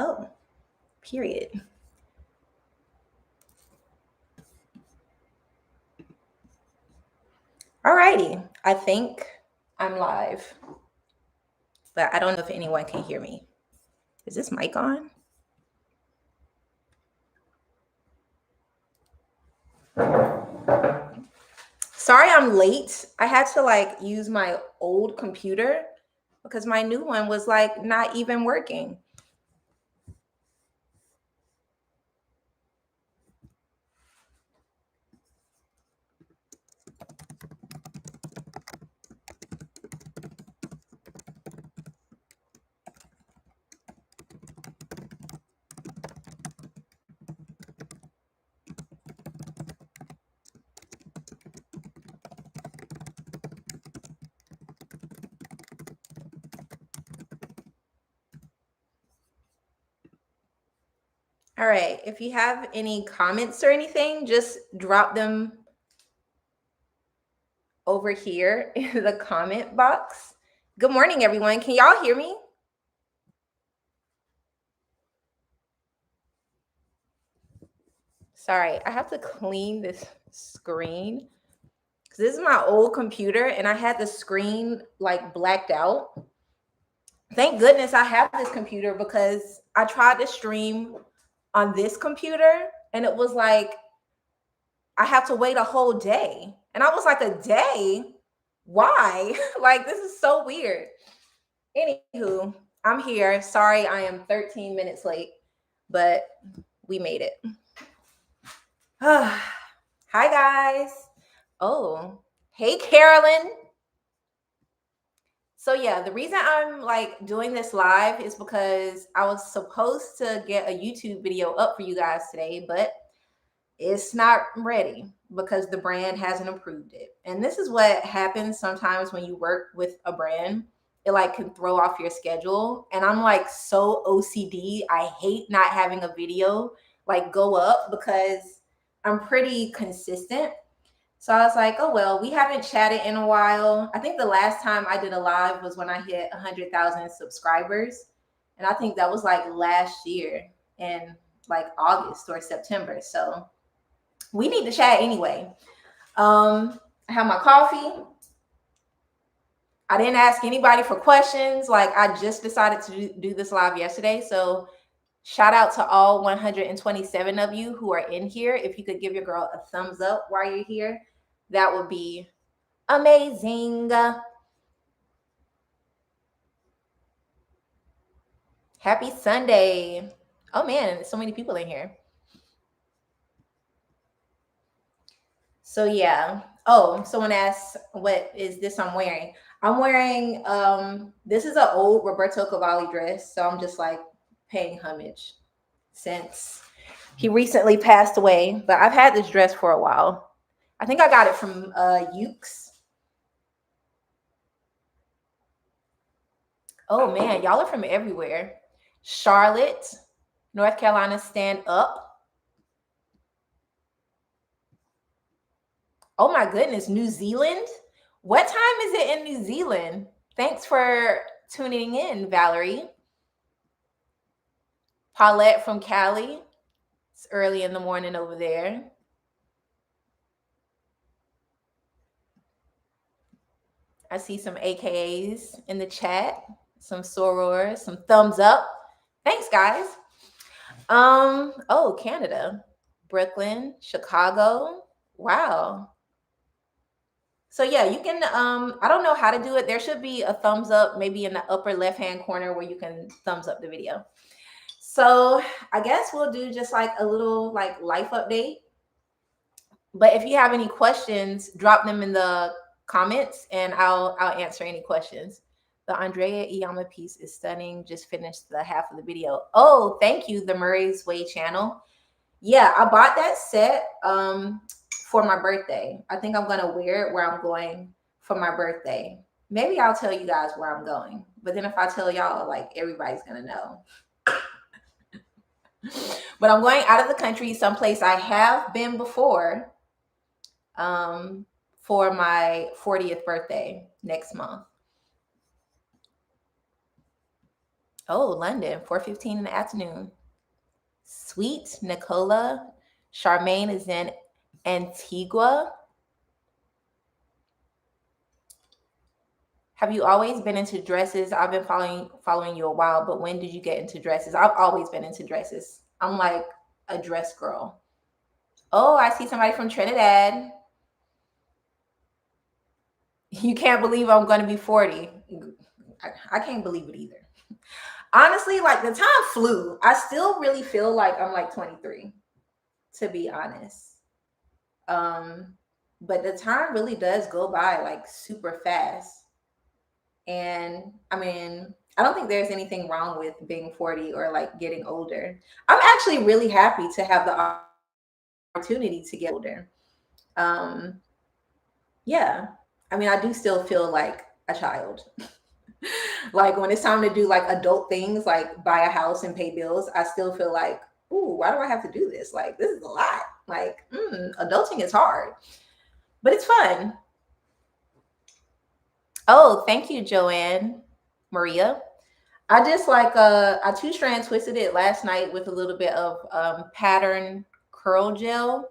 Oh, period. Alrighty, I think I'm live, but I don't know if anyone can hear me. Is this mic on? Sorry I'm late. I had to use my old computer because my new one was not even working. All right, if you have any comments or anything, just drop them over here in the comment box. Good morning, everyone. Can y'all hear me? Sorry, I have to clean this screen because this is my old computer and I had the screen blacked out. Thank goodness I have this computer because I tried to stream on this computer and it was like I have to wait a whole day. And I was like, a day? Why? This is so weird. Anywho, I'm here. Sorry, I am 13 minutes late, but we made it. Hi, guys. Oh, hey, Carolyn. So yeah, the reason I'm doing this live is because I was supposed to get a YouTube video up for you guys today, but it's not ready because the brand hasn't approved it. And this is what happens sometimes when you work with a brand. It can throw off your schedule. And I'm so OCD. I hate not having a video go up because I'm pretty consistent. So I was like, oh, well, we haven't chatted in a while. I think the last time I did a live was when I hit 100,000 subscribers. And I think that was last year in August or September. So we need to chat anyway. I have my coffee. I didn't ask anybody for questions. I just decided to do this live yesterday. So shout out to all 127 of you who are in here. If you could give your girl a thumbs up while you're here, that would be amazing. Happy Sunday. Oh man, so many people in here. So yeah. Oh, someone asked, what is this I'm wearing? I'm wearing, this is an old Roberto Cavalli dress. So I'm just paying homage since he recently passed away. But I've had this dress for a while. I think I got it from Ukes. Oh man, y'all are from everywhere. Charlotte, North Carolina, stand up. Oh my goodness, New Zealand? What time is it in New Zealand? Thanks for tuning in, Valerie. Paulette from Cali. It's early in the morning over there. I see some AKAs in the chat, some sorors, some thumbs up. Thanks, guys. Oh, Canada, Brooklyn, Chicago. Wow. So yeah, you can I don't know how to do it. There should be a thumbs up maybe in the upper left-hand corner where you can thumbs up the video. So I guess we'll do just a little life update. But if you have any questions, drop them in the comments and I'll answer any questions. The Andrea Iyama piece is stunning. Just finished the half of the video. Oh, thank you, the Murray's Way channel. Yeah, I bought that set for my birthday. I think I'm gonna wear it where I'm going for my birthday. Maybe I'll tell you guys where I'm going. But then if I tell y'all, everybody's gonna know. But I'm going out of the country, someplace I have been before, for my 40th birthday next month. Oh, London, 4:15 in the afternoon. Sweet Nicola. Charmaine is in Antigua. Have you always been into dresses? I've been following you a while, but when did you get into dresses? I've always been into dresses. I'm like a dress girl. Oh, I see somebody from Trinidad. You can't believe I'm going to be 40. I can't believe it either. Honestly, like the time flew. I still really feel like I'm like 23, to be honest. Um, but the time really does go by like super fast. And I mean, I don't think there's anything wrong with being 40 or like getting older. I'm actually really happy to have the opportunity to get older. Um, yeah. I mean, I do still feel like a child. Like when it's time to do like adult things, like buy a house and pay bills, I still feel like, ooh, why do I have to do this? Like, this is a lot. Like, adulting is hard, but it's fun. Oh, thank you, Joanne Maria. I just like I two strand twisted it last night with a little bit of pattern curl gel,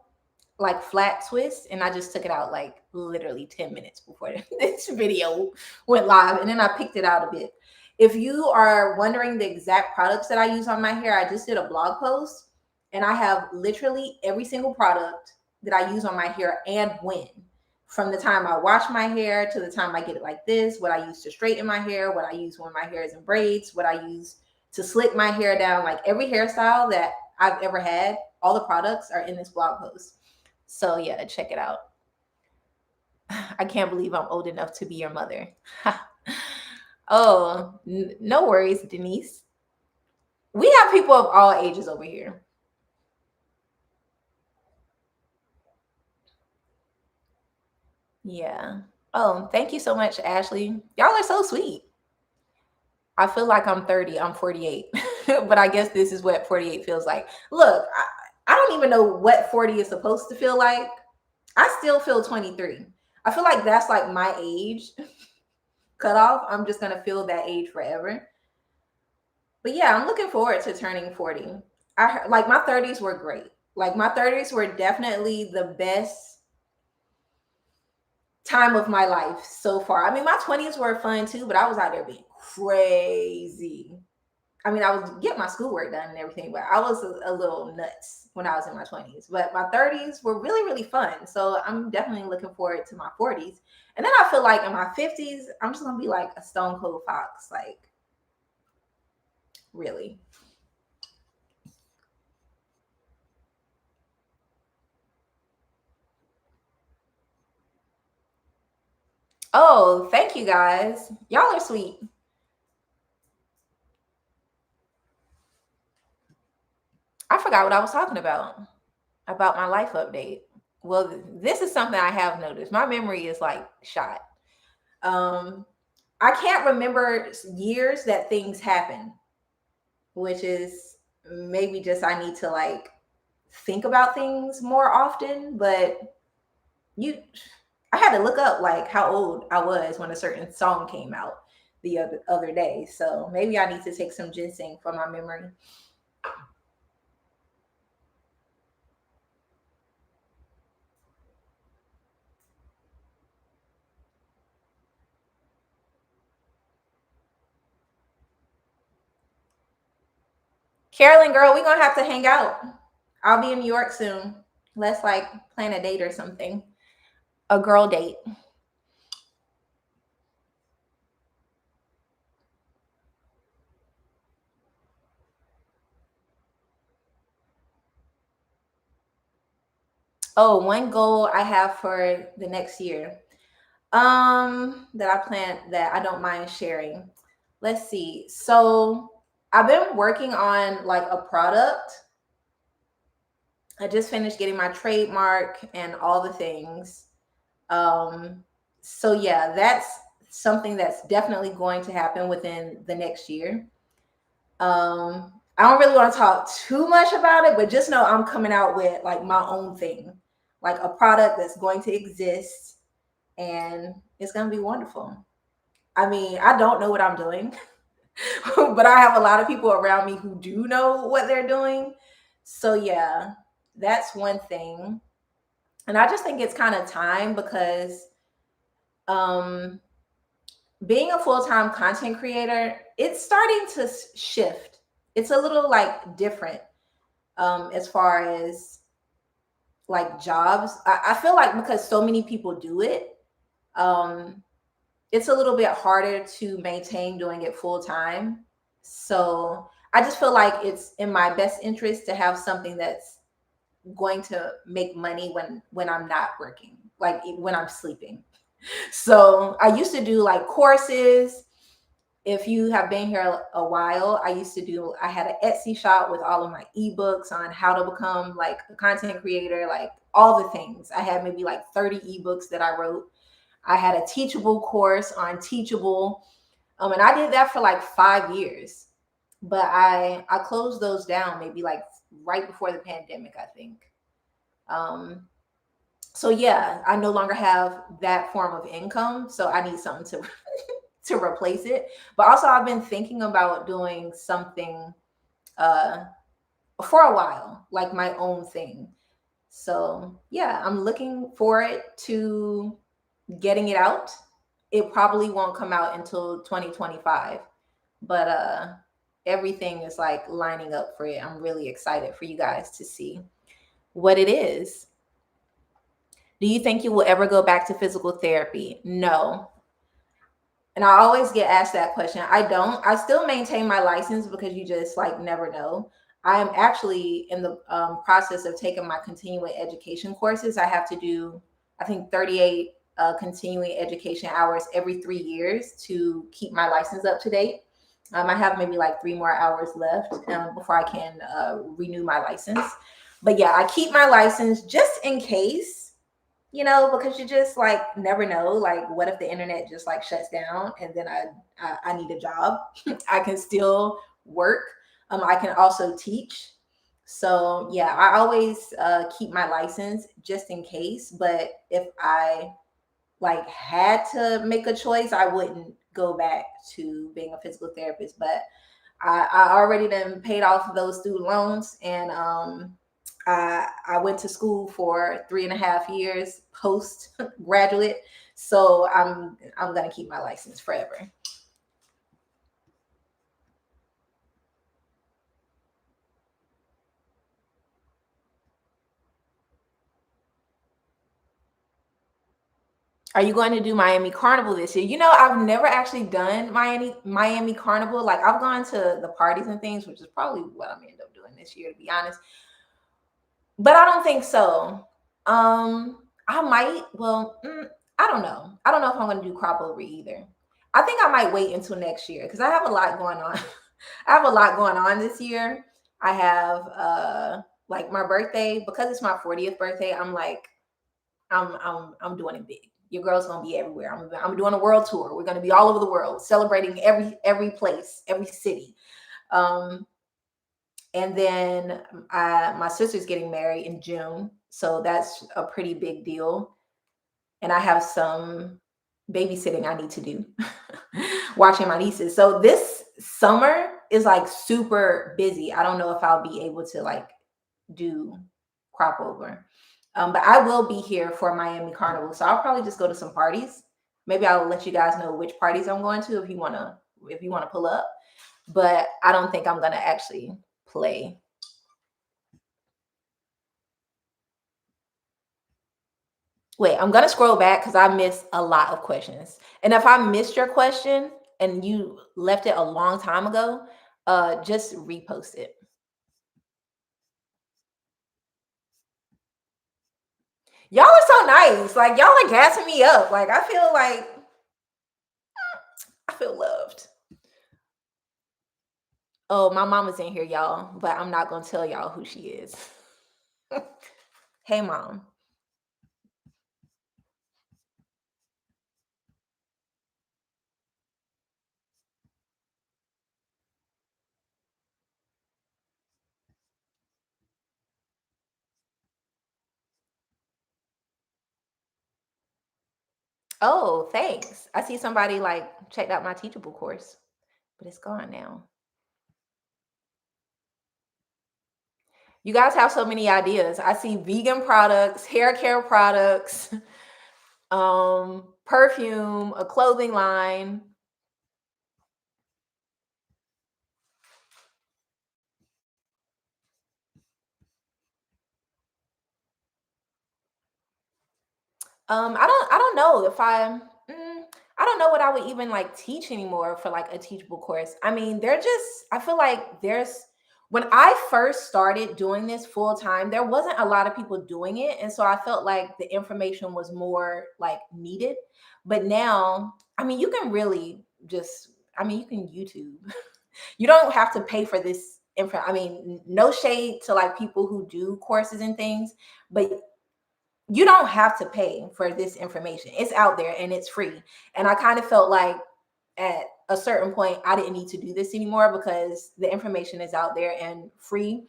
like flat twist, and I just took it out like literally 10 minutes before this video went live, and then I picked it out a bit. If you are wondering the exact products that I use on my hair, I just did a blog post, and I have literally every single product that I use on my hair and when. From the time I wash my hair to the time I get it like this, what I use to straighten my hair, what I use when my hair is in braids, what I use to slick my hair down, like every hairstyle that I've ever had, all the products are in this blog post. So yeah, check it out. I can't believe I'm old enough to be your mother. Oh, no worries, Denise. We have people of all ages over here. Yeah. Oh, thank you so much, Ashley. Y'all are so sweet. I feel like I'm 30. I'm 48. But I guess this is what 48 feels like. Look, I don't even know what 40 is supposed to feel like. I still feel 23. I feel like that's like my age cutoff. I'm just going to feel that age forever. But yeah, I'm looking forward to turning 40. I like my 30s were great. Like my 30s were definitely the best time of my life so far. I mean, my 20s were fun too, but I was out there being crazy. I mean, I was getting my schoolwork done and everything, but I was a little nuts when I was in my 20s. But my 30s were really, really fun. So I'm definitely looking forward to my 40s. And then I feel like in my 50s, I'm just gonna be like a stone cold fox. Like, really. Oh, thank you guys. Y'all are sweet. I forgot what I was talking about my life update. Well, this is something I have noticed. My memory is like shot. Um, I can't remember years that things happen, which is maybe just I need to like think about things more often. But you, I had to look up like how old I was when a certain song came out the other day. So maybe I need to take some ginseng for my memory. Carolyn, girl, we're gonna have to hang out. I'll be in New York soon. Let's like plan a date or something. A girl date. Oh, one goal I have for the next year. That I plan that I don't mind sharing. Let's see. So I've been working on like a product. I just finished getting my trademark and all the things. Um, so yeah, that's something that's definitely going to happen within the next year. I don't really want to talk too much about it, but just know I'm coming out with like my own thing, like a product that's going to exist and it's going to be wonderful. I mean, I don't know what I'm doing. but I have a lot of people around me who do know what they're doing. So yeah, that's one thing. And I just think it's kind of time because um being a full-time content creator, it's starting to shift. It's a little like different as far as like jobs. I feel like because so many people do it, um it's a little bit harder to maintain doing it full time. So I just feel like it's in my best interest to have something that's going to make money when I'm not working, like when I'm sleeping. So I used to do like courses. If you have been here a while, I had an Etsy shop with all of my ebooks on how to become like a content creator, like all the things. I had maybe like 30 ebooks that I wrote. I had a Teachable course on Teachable. And I did that for like 5 years. But I closed those down maybe like right before the pandemic, I think. Um, so yeah, I no longer have that form of income. So I need something to to replace it. But also I've been thinking about doing something uh for a while, like my own thing. So yeah, I'm looking forward to getting it out. It probably won't come out until 2025, but everything is like lining up for it. I'm really excited for you guys to see what it is. Do you think you will ever go back to physical therapy? No. And I always get asked that question. I don't. I still maintain my license because you just like never know. I am actually in the process of taking my continuing education courses. I have to do, I think, 38 continuing education hours every 3 years to keep my license up to date. I have maybe like 3 more hours left before I can renew my license. But yeah, I keep my license just in case, because you just like never know. Like, what if the internet just like shuts down and then I need a job? I can still work. I can also teach. So yeah, I always keep my license just in case. But if I like had to make a choice, I wouldn't go back to being a physical therapist. But I already then paid off those student loans, and I went to school for 3.5 years post graduate, so I'm gonna keep my license forever. Are you going to do Miami Carnival this year? I've never actually done Miami Carnival. Like, I've gone to the parties and things, which is probably what I'm gonna end up doing this year, to be honest. But I don't think so. I might. Well, I don't know. I don't know if I'm going to do crop over either. I think I might wait until next year because I have a lot going on. I have a lot going on this year. I have like my birthday, because it's my 40th birthday. I'm like, I'm doing it big. Your girl's gonna be everywhere. I'm doing a world tour. We're gonna be all over the world, celebrating every place, every city. Um, and then my sister's getting married in June, so that's a pretty big deal. And I have some babysitting I need to do, watching my nieces. So this summer is like super busy. I don't know if I'll be able to like do crop over. But I will be here for Miami Carnival, so I'll probably just go to some parties. Maybe I'll let you guys know which parties I'm going to if you wanna pull up. But I don't think I'm gonna actually play. Wait, I'm gonna scroll back because I missed a lot of questions. And if I missed your question and you left it a long time ago, just repost it. Y'all are so nice. Like, y'all are gassing me up. Like, I feel loved. Oh, my mama's in here, y'all, but I'm not gonna tell y'all who she is. Hey, mom. Oh, thanks. I see somebody like checked out my Teachable course. but it's gone now. You guys have so many ideas. I see vegan products, hair care products, perfume, a clothing line. I don't know if I don't know what I would even like teach anymore for like a teachable course. I mean, I feel like when I first started doing this full time, there wasn't a lot of people doing it. And so I felt like the information was more like needed. But now, I mean, you can really just, I mean, you can YouTube. You don't have to pay for this info. I mean, no shade to like people who do courses and things, but you don't have to pay for this information. It's out there and it's free. And I kind of felt like at a certain point, I didn't need to do this anymore because the information is out there and free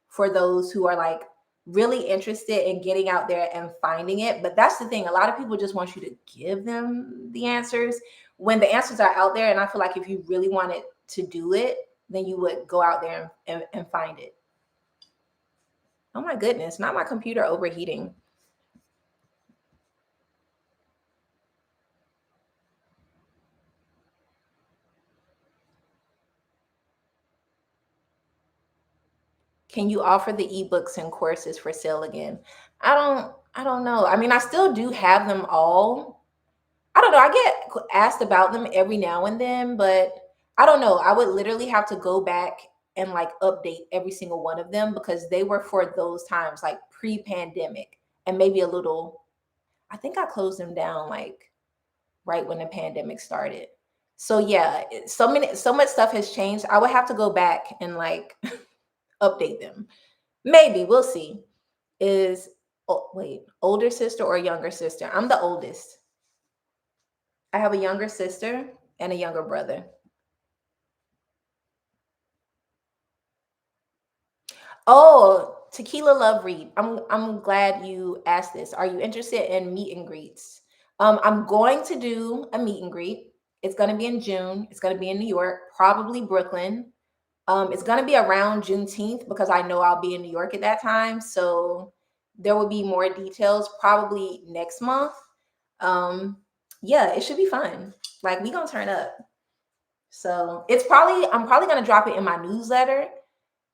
for those who are like really interested in getting out there and finding it. But that's the thing. A lot of people just want you to give them the answers when the answers are out there. And I feel like if you really wanted to do it, then you would go out there and find it. Oh my goodness, not my computer overheating. Can you offer the ebooks and courses for sale again? I don't know. I mean, I still do have them all. I don't know. I get asked about them every now and then, but I don't know. I would literally have to go back and like update every single one of them because they were for those times, like pre-pandemic and maybe a little. I think I closed them down like right when the pandemic started. So yeah, so much stuff has changed. I would have to go back and like update them. Maybe we'll see. Is oh, wait, older sister or younger sister? I'm the oldest. I have a younger sister and a younger brother. Oh, Tequila Love Read. I'm glad you asked this. Are you interested in meet and greets? I'm going to do a meet and greet. It's going to be in June. It's going to be in New York, probably Brooklyn. It's going to be around Juneteenth because I know I'll be in New York at that time. So there will be more details probably next month. Um, yeah, it should be fun. Like we gonna turn up. So I'm probably gonna drop it in my newsletter.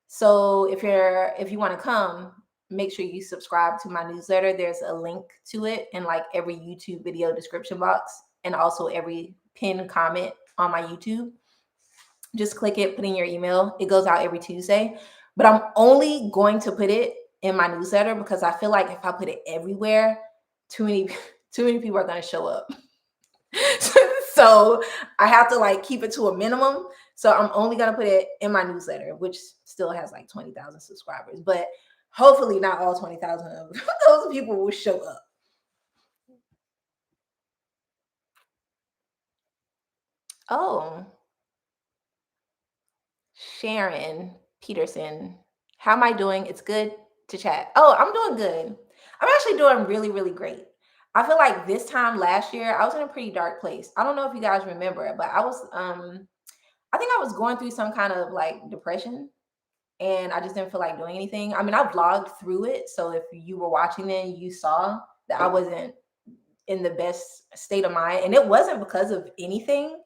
So if you want to come, make sure you subscribe to my newsletter. There's a link to it in like every YouTube video description box and also every pinned comment on my YouTube. Just click it, put in your email. It goes out every Tuesday. But I'm only going to put it in my newsletter because I feel like if I put it everywhere, too many too many people are going to show up. So I have to like keep it to a minimum. So I'm only going to put it in my newsletter, which still has like 20,000 subscribers. But hopefully not all 20,000 of those people will show up. Oh, Sharon Peterson. How am I doing? It's good to chat. Oh, I'm doing good. I'm actually doing really, really great. I feel like this time last year, I was in a pretty dark place. I don't know if you guys remember, but I think I was going through some kind of like depression and I just didn't feel like doing anything. I mean, I vlogged through it. So if you were watching then you saw that I wasn't in the best state of mind. And it wasn't because of anything.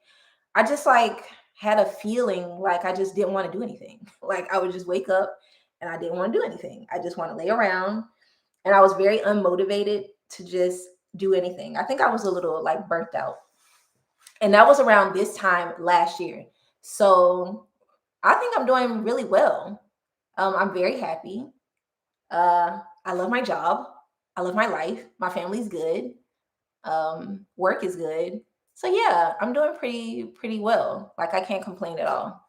I just like had a feeling like I just didn't want to do anything. Like I would just wake up and I didn't want to do anything. I just want to lay around and I was very unmotivated to just do anything. I think I was a little like burnt out. And that was around this time last year. So I think I'm doing really well. I'm very happy. I love my job. I love my life. My family's good. Work is good. So yeah, I'm doing pretty well. Like I can't complain at all.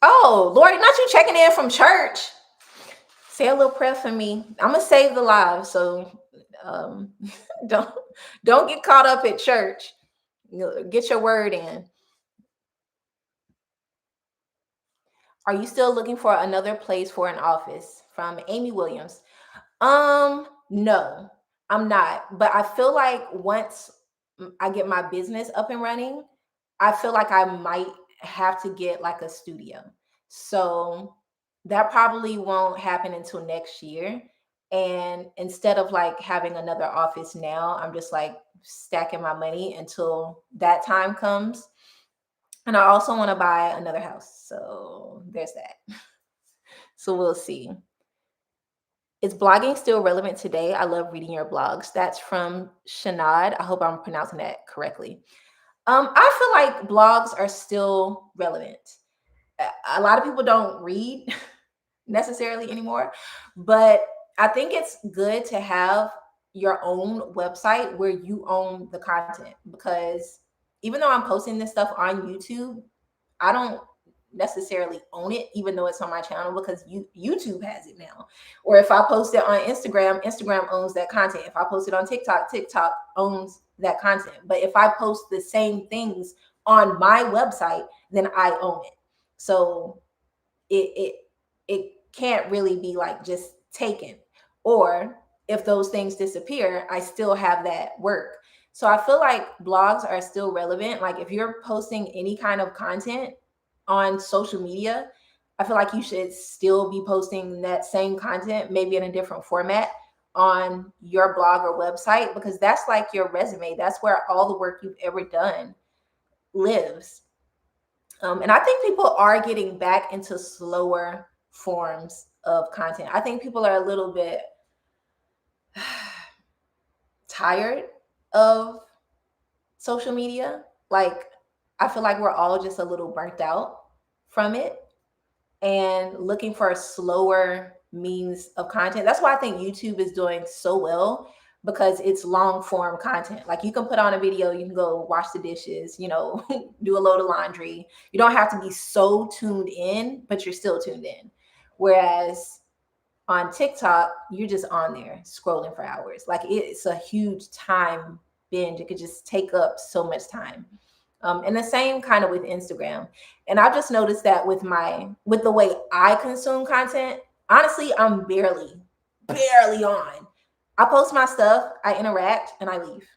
Oh Lord, not you checking in from church. Say a little prayer for me. I'm gonna save the lives, so um, don't don't get caught up at church. Get your word in. Are you still looking for another place for an office? From Amy Williams. No, I'm not. But I feel like once I get my business up and running, I feel like I might have to get like a studio. So that probably won't happen until next year. And instead of like having another office now, I'm just like stacking my money until that time comes. And I also want to buy another house. So there's that. So we'll see. Is blogging still relevant today? I love reading your blogs. That's from Shanad. I hope I'm pronouncing that correctly. I feel like blogs are still relevant. A lot of people don't read necessarily anymore, but I think it's good to have your own website where you own the content, because even though I'm posting this stuff on YouTube, I don't necessarily own it, even though it's on my channel, because YouTube has it now. Or if I post it on Instagram, Instagram owns that content. If I post it on TikTok, TikTok owns that content. But if I post the same things on my website, then I own it. So it it can't really be like just taken. Or if those things disappear, I still have that work. So I feel like blogs are still relevant. Like if you're posting any kind of content on social media, I feel like you should still be posting that same content, maybe in a different format, on your blog or website, because that's like your resume. That's where all the work you've ever done lives. And I think people are getting back into slower forms of content. I think people are a little bit tired of social media. Like, I feel like we're all just a little burnt out from it and looking for a slower means of content. That's why I think YouTube is doing so well, because it's long form content. Like you can put on a video, you can go wash the dishes, do a load of laundry. You don't have to be so tuned in, but you're still tuned in. Whereas on TikTok, you're just on there scrolling for hours. Like it's a huge time binge. It could just take up so much time. And the same kind of with Instagram. And I've just noticed that with the way I consume content, honestly, I'm barely on. I post my stuff, I interact, and I leave.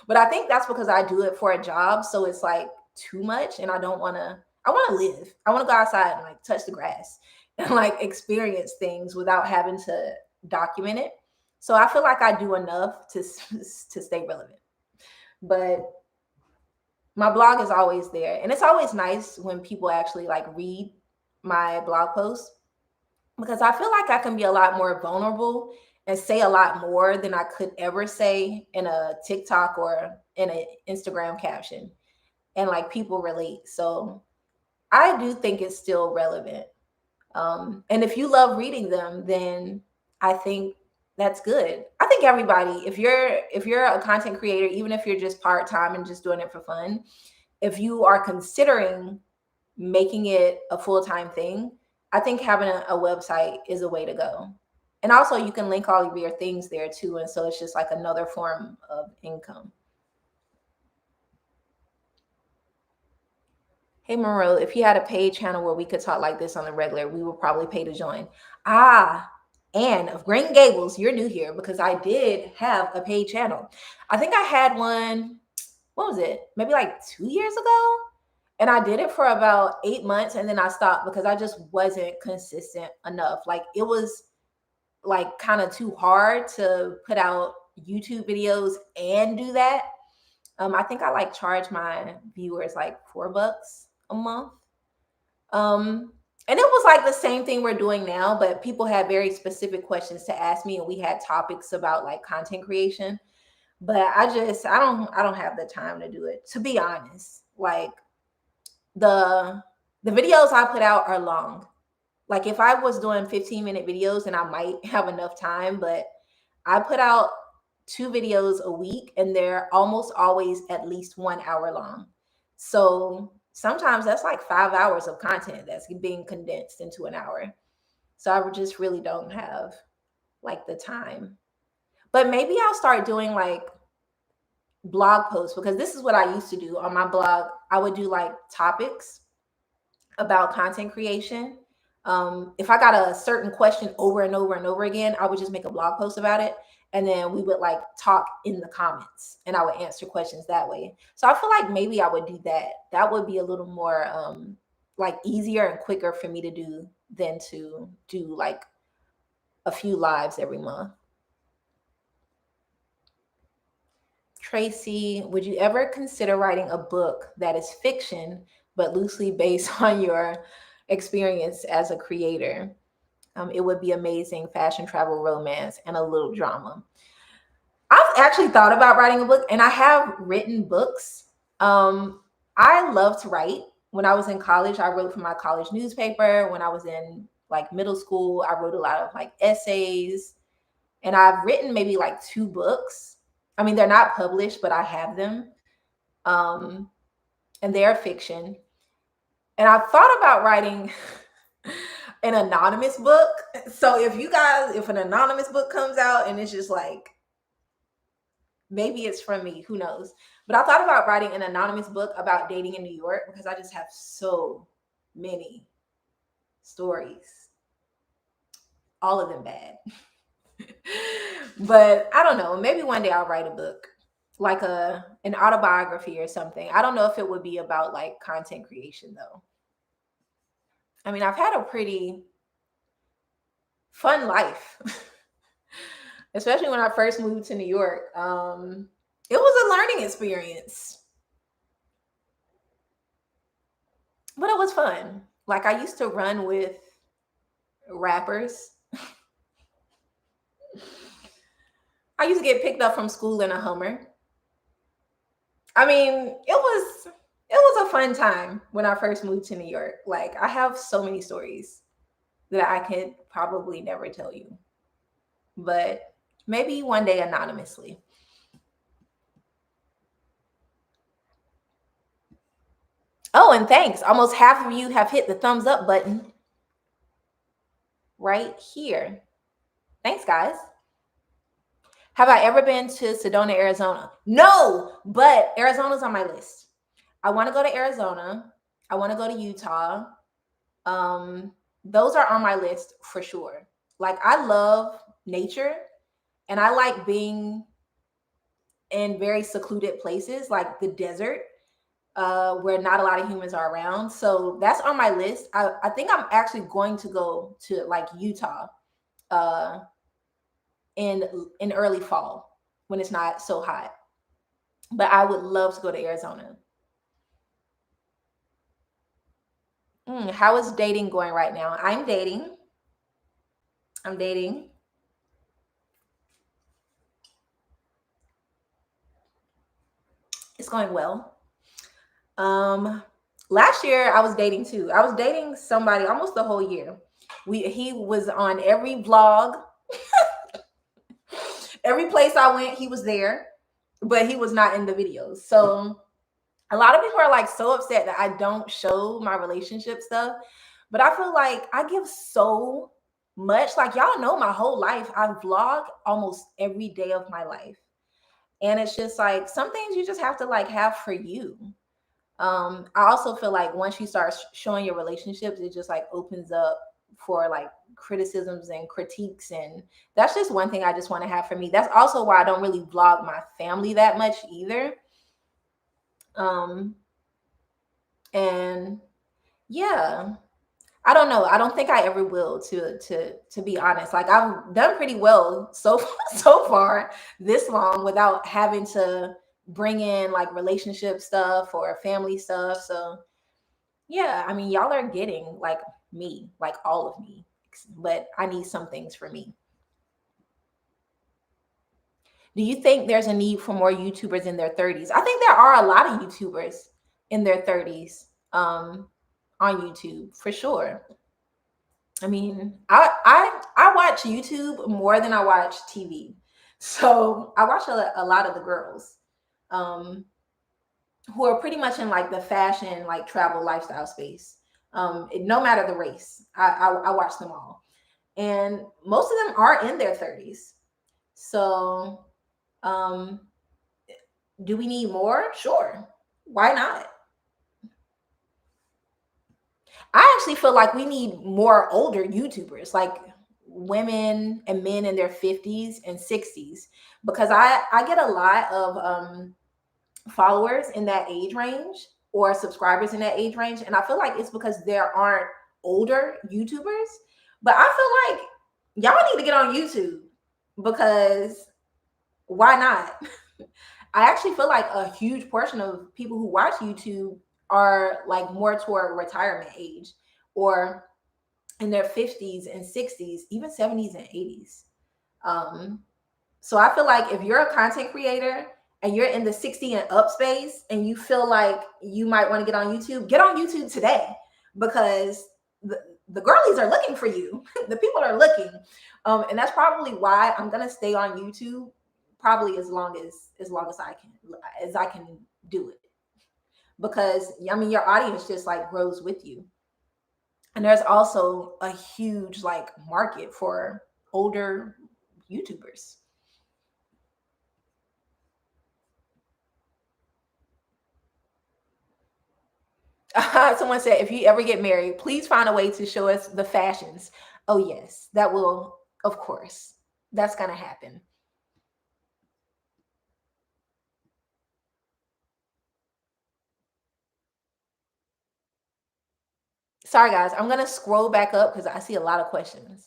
But I think that's because I do it for a job. So it's like too much. And I want to live. I want to go outside and like touch the grass and like experience things without having to document it. So I feel like I do enough to stay relevant. But my blog is always there. And it's always nice when people actually like read my blog posts, because I feel like I can be a lot more vulnerable and say a lot more than I could ever say in a TikTok or in an Instagram caption. And like people relate. So I do think it's still relevant. And if you love reading them, then I think that's good. I think everybody, if you're a content creator, even if you're just part-time and just doing it for fun, if you are considering making it a full-time thing, I think having a website is a way to go. And also you can link all of your things there too. And so it's just like another form of income. Hey Monroe, if you had a paid channel where we could talk like this on the regular, we would probably pay to join. Anne of Green Gables, you're new here, because I did have a paid channel. I think I had one, what was it? Maybe like 2 years ago. And I did it for about 8 months and then I stopped because I just wasn't consistent enough. Like it was like kind of too hard to put out YouTube videos and do that. I think I like charge my viewers like $4 a month. And it was like the same thing we're doing now, but people had very specific questions to ask me, and we had topics about like content creation. But I don't have the time to do it, to be honest. Like the videos I put out are long. Like if I was doing 15-minute videos, then I might have enough time, but I put out 2 videos a week and they're almost always at least 1 hour long. So sometimes that's like 5 hours of content that's being condensed into an hour. So I just really don't have like the time. But maybe I'll start doing like blog posts, because this is what I used to do on my blog. I would do like topics. about content creation. If I got a certain question over and over and over again, I would just make a blog post about it. And then we would like talk in the comments and I would answer questions that way. So I feel like maybe I would do that. That would be a little more like easier and quicker for me to do than to do like a few lives every month. Tracy, would you ever consider writing a book that is fiction but loosely based on your experience as a creator? It would be amazing fashion, travel, romance, and a little drama. I've actually thought about writing a book, and I have written books. I love to write. When I was in college, I wrote for my college newspaper. When I was in like middle school, I wrote a lot of like essays, and I've written maybe like 2 books. I mean, they're not published, but I have them, um, and they are fiction. And I've thought about writing an anonymous book. So if an anonymous book comes out and it's just like, maybe it's from me, who knows? But I thought about writing an anonymous book about dating in New York because I just have so many stories, all of them bad. But I don't know, maybe one day I'll write a book, like an autobiography or something. I don't know if it would be about like content creation though. I mean, I've had a pretty fun life, especially when I first moved to New York. It was a learning experience, but it was fun. Like I used to run with rappers. I used to get picked up from school in a Hummer. I mean, it was a fun time when I first moved to New York. Like I have so many stories that I could probably never tell you, but maybe one day anonymously. Oh, and thanks. Almost half of you have hit the thumbs up button right here. Thanks, guys. Have I ever been to Sedona, Arizona? No, but Arizona's on my list. I want to go to Arizona. I want to go to Utah. Um, those are on my list for sure. Like I love nature and I like being in very secluded places like the desert, where not a lot of humans are around. So that's on my list. I think I'm actually going to go to like Utah uh, in early fall when it's not so hot. But I would love to go to Arizona. How is dating going right now? I'm dating. I'm dating. It's going well. Um, Last year I was dating too. I was dating somebody almost the whole year. He was on every vlog, every place I went, he was there, but he was not in the videos. So a lot of people are like so upset that I don't show my relationship stuff, but I feel like I give so much. Like y'all know my whole life. I vlog almost every day of my life. And it's just like some things you just have to like have for you. I also feel like once you start showing your relationships, it just like opens up for like criticisms and critiques, and that's just one thing I just want to have for me. That's also why I don't really vlog my family that much either. Um, and yeah, I don't know. I don't think I ever will, to be honest. Like I've done pretty well so so far this long without having to bring in like relationship stuff or family stuff. So yeah, I mean y'all are getting like me, like all of me. But I need some things for me. Do you think there's a need for more YouTubers in their 30s? I think there are a lot of YouTubers in their 30s on YouTube for sure. I mean, I watch YouTube more than I watch TV. So I watch a lot of the girls um, who are pretty much in like the fashion, like travel, lifestyle space. No matter the race, I watch them all, and most of them are in their 30s. So, um, do we need more? Sure, why not? I actually feel like we need more older YouTubers, like women and men in their 50s and 60s, because I get a lot of followers in that age range or subscribers in that age range, and I feel like it's because there aren't older YouTubers. But I feel like y'all need to get on YouTube, because why not? I actually feel like a huge portion of people who watch YouTube are like more toward retirement age, or in their 50s and 60s, even 70s and 80s. Um, so I feel like if you're a content creator and you're in the 60 and up space and you feel like you might want to get on YouTube today, because the girlies are looking for you. The people are looking. And that's probably why I'm gonna stay on YouTube probably as long as I can do it. Because I mean your audience just like grows with you. And there's also a huge like market for older YouTubers. Someone said, if you ever get married, please find a way to show us the fashions. Oh, yes, that will, of course, that's going to happen. Sorry, guys, I'm going to scroll back up because I see a lot of questions.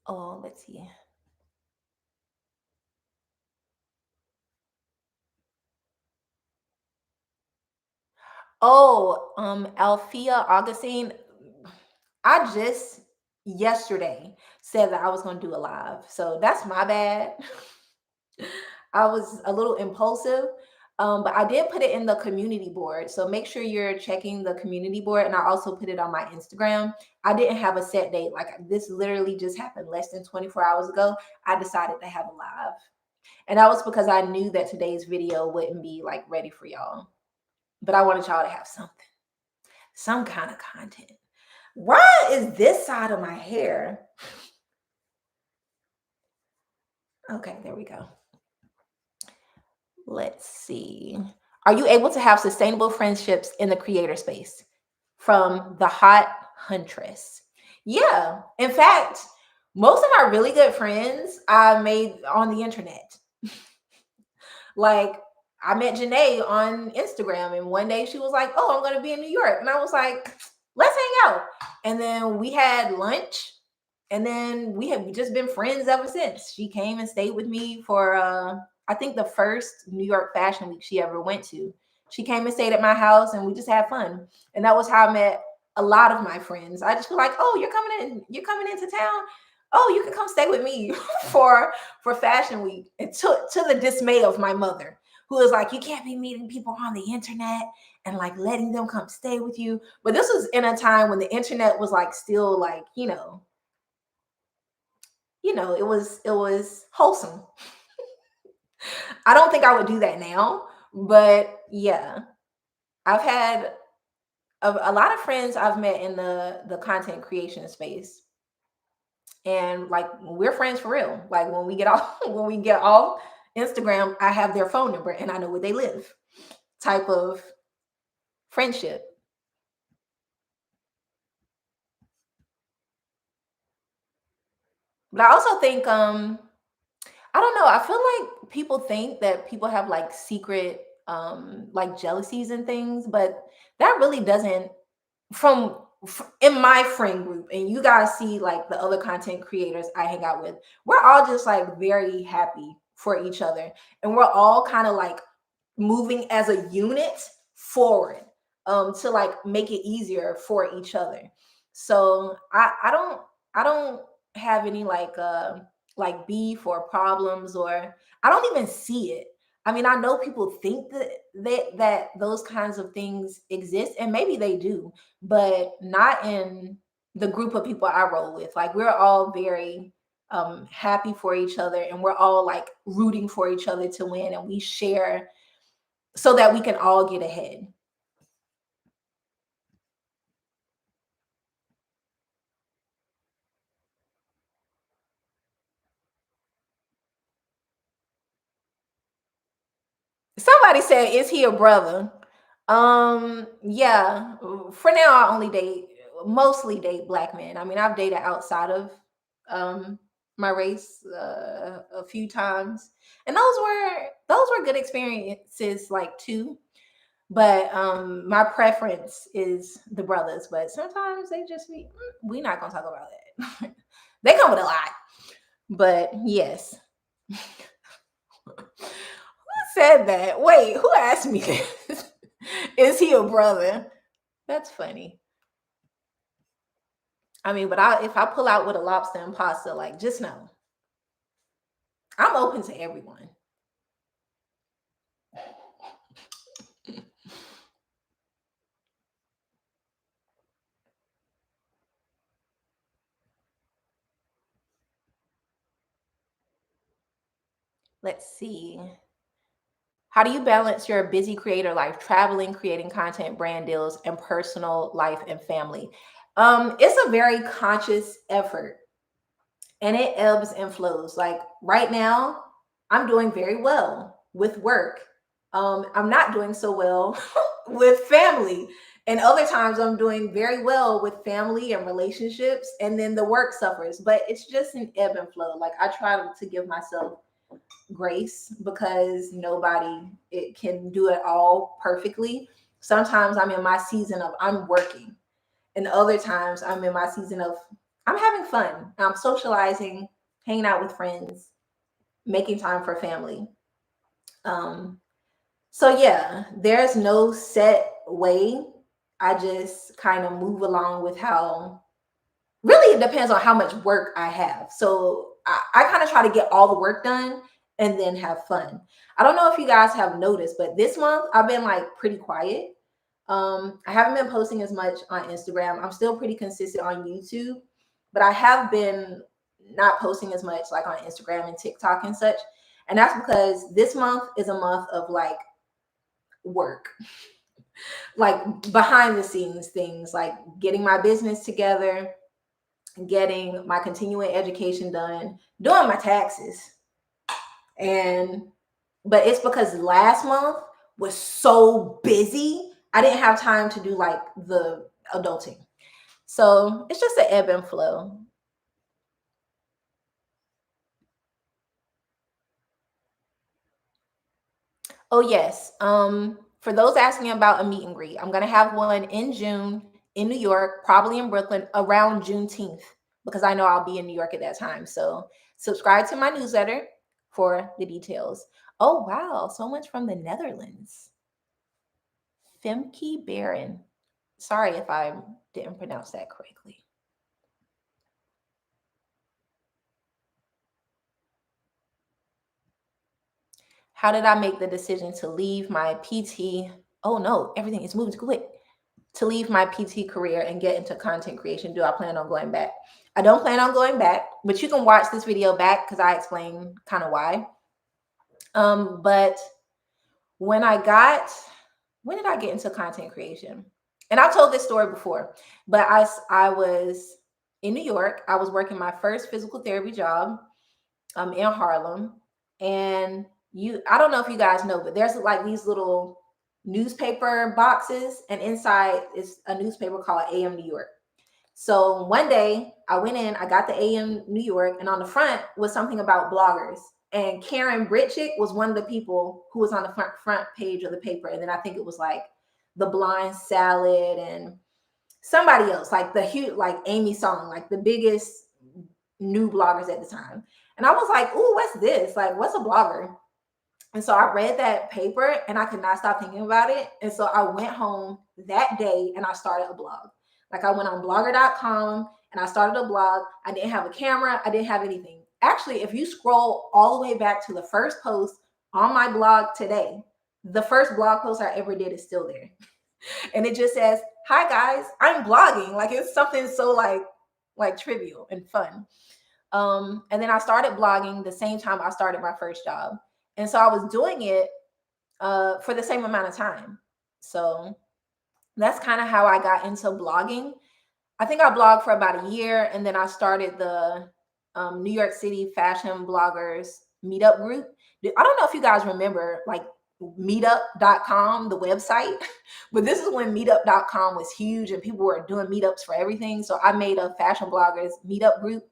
Oh, let's see. Oh, Althea Augustine, I just yesterday said that I was going to do a live. So that's my bad. I was a little impulsive, but I did put it in the community board. So make sure you're checking the community board. And I also put it on my Instagram. I didn't have a set date. Like this literally just happened less than 24 hours ago. I decided to have a live. And that was because I knew that today's video wouldn't be like ready for y'all. But I wanted y'all to have something, some kind of content. Why is this side of my hair? Okay, there we go. Let's see. Are you able to have sustainable friendships in the creator space? From the Hot Huntress. Yeah. In fact, most of my really good friends I made on the internet. Like, I met Janae on Instagram, and one day she was like, "Oh, I'm going to be in New York." And I was like, "Let's hang out." And then we had lunch, and then we have just been friends ever since. She came and stayed with me for I think the first New York Fashion Week she ever went to. She came and stayed at my house, and we just had fun. And that was how I met a lot of my friends. I just feel like, "Oh, you're coming into town. Oh, you can come stay with me for Fashion Week." And to the dismay of my mother, who was like, "You can't be meeting people on the internet and like letting them come stay with you." But this was in a time when the internet was like still like, it was wholesome. I don't think I would do that now, but yeah, I've had a lot of friends I've met in the content creation space, and like we're friends for real. Like when we get off when we get off Instagram, I have their phone number and I know where they live. Type of friendship. But I also think I don't know, I feel like people think that people have like secret like jealousies and things, but that really doesn't from in my friend group, and you guys see like the other content creators I hang out with, we're all just like very happy for each other, and we're all kind of like moving as a unit forward to like make it easier for each other. So I don't have any like beef or problems, or I don't even see it. I mean, I know people think that those kinds of things exist, and maybe they do, but not in the group of people I roll with. Like we're all very happy for each other, and we're all like rooting for each other to win, and we share so that we can all get ahead. Somebody said, "Is he a brother?" Yeah. For now, I only date mostly date black men. I mean, I've dated outside of um my race a few times, and those were good experiences, like too. But my preference is the brothers. But sometimes they just be. We're not gonna talk about that. They come with a lot. But yes. Who said that? Wait, who asked me this? Is he a brother? That's funny. I mean, but if I pull out with a lobster and pasta, like just know I'm open to everyone. Let's see. How do you balance your busy creator life, traveling, creating content, brand deals, and personal life and family? It's a very conscious effort, and it ebbs and flows. Like right now, I'm doing very well with work. I'm not doing so well with family. And other times I'm doing very well with family and relationships, and then the work suffers. But it's just an ebb and flow. Like I try to give myself grace because nobody it can do it all perfectly. Sometimes I'm in my season of I'm working, and other times I'm in my season of I'm having fun. I'm socializing, hanging out with friends, making time for family. Um, so yeah, there's no set way. I just kind of move along with how really it depends on how much work I have. So I kind of try to get all the work done and then have fun. I don't know if you guys have noticed, but this month I've been like pretty quiet. I haven't been posting as much on Instagram. I'm still pretty consistent on YouTube, but I have been not posting as much like on Instagram and TikTok and such. And that's because this month is a month of like work, like behind the scenes things, like getting my business together, getting my continuing education done, doing my taxes. And but it's because last month was so busy. I didn't have time to do like the adulting. So it's just an ebb and flow. Oh yes. For those asking about a meet and greet, I'm gonna have one in June in New York, probably in Brooklyn around Juneteenth, because I know I'll be in New York at that time. So subscribe to my newsletter for the details. Oh wow, so much from the Netherlands. Femke Baron. Sorry if I didn't pronounce that correctly. How did I make the decision to leave my PT? Oh no, everything is moving too quick. To leave my PT career and get into content creation. Do I plan on going back? I don't plan on going back, but you can watch this video back because I explain kind of why. But when I got, when did I get into content creation? And I told this story before, but I was in New York. I was working my first physical therapy job in Harlem. And I don't know if you guys know, but there's like these little newspaper boxes, and inside is a newspaper called AM New York. So one day I went in, I got the AM New York, and on the front was something about bloggers. And Karen Britchick was one of the people who was on the front page of the paper. And then I think it was like the Blind Salad and somebody else, like the huge, like Amy Song, like the biggest new bloggers at the time. And I was like, "Ooh, what's this? Like, what's a blogger?" And so I read that paper and I could not stop thinking about it. And so I went home that day and I started a blog. Like I went on blogger.com and I started a blog. I didn't have a camera, I didn't have anything. Actually, if you scroll all the way back to the first post on my blog today, the first blog post I ever did is still there. And it just says, "Hi guys, I'm blogging." Like it's something so like trivial and fun. And then I started blogging the same time I started my first job. And so I was doing it for the same amount of time. So that's kind of how I got into blogging. I think I blogged for about a year, and then I started the New York City fashion bloggers meetup group. I don't know if you guys remember, like meetup.com, the website. But this is when meetup.com was huge and people were doing meetups for everything. So I made a fashion bloggers meetup group.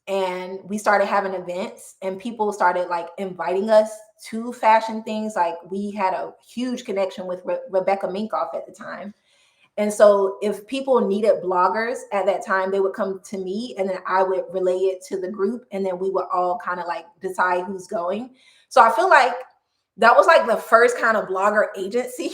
And we started having events and people started like inviting us to fashion things. Like we had a huge connection with Rebecca Minkoff at the time. And so if people needed bloggers at that time, they would come to me and then I would relay it to the group and then we would all kind of like decide who's going. So I feel like that was like the first kind of blogger agency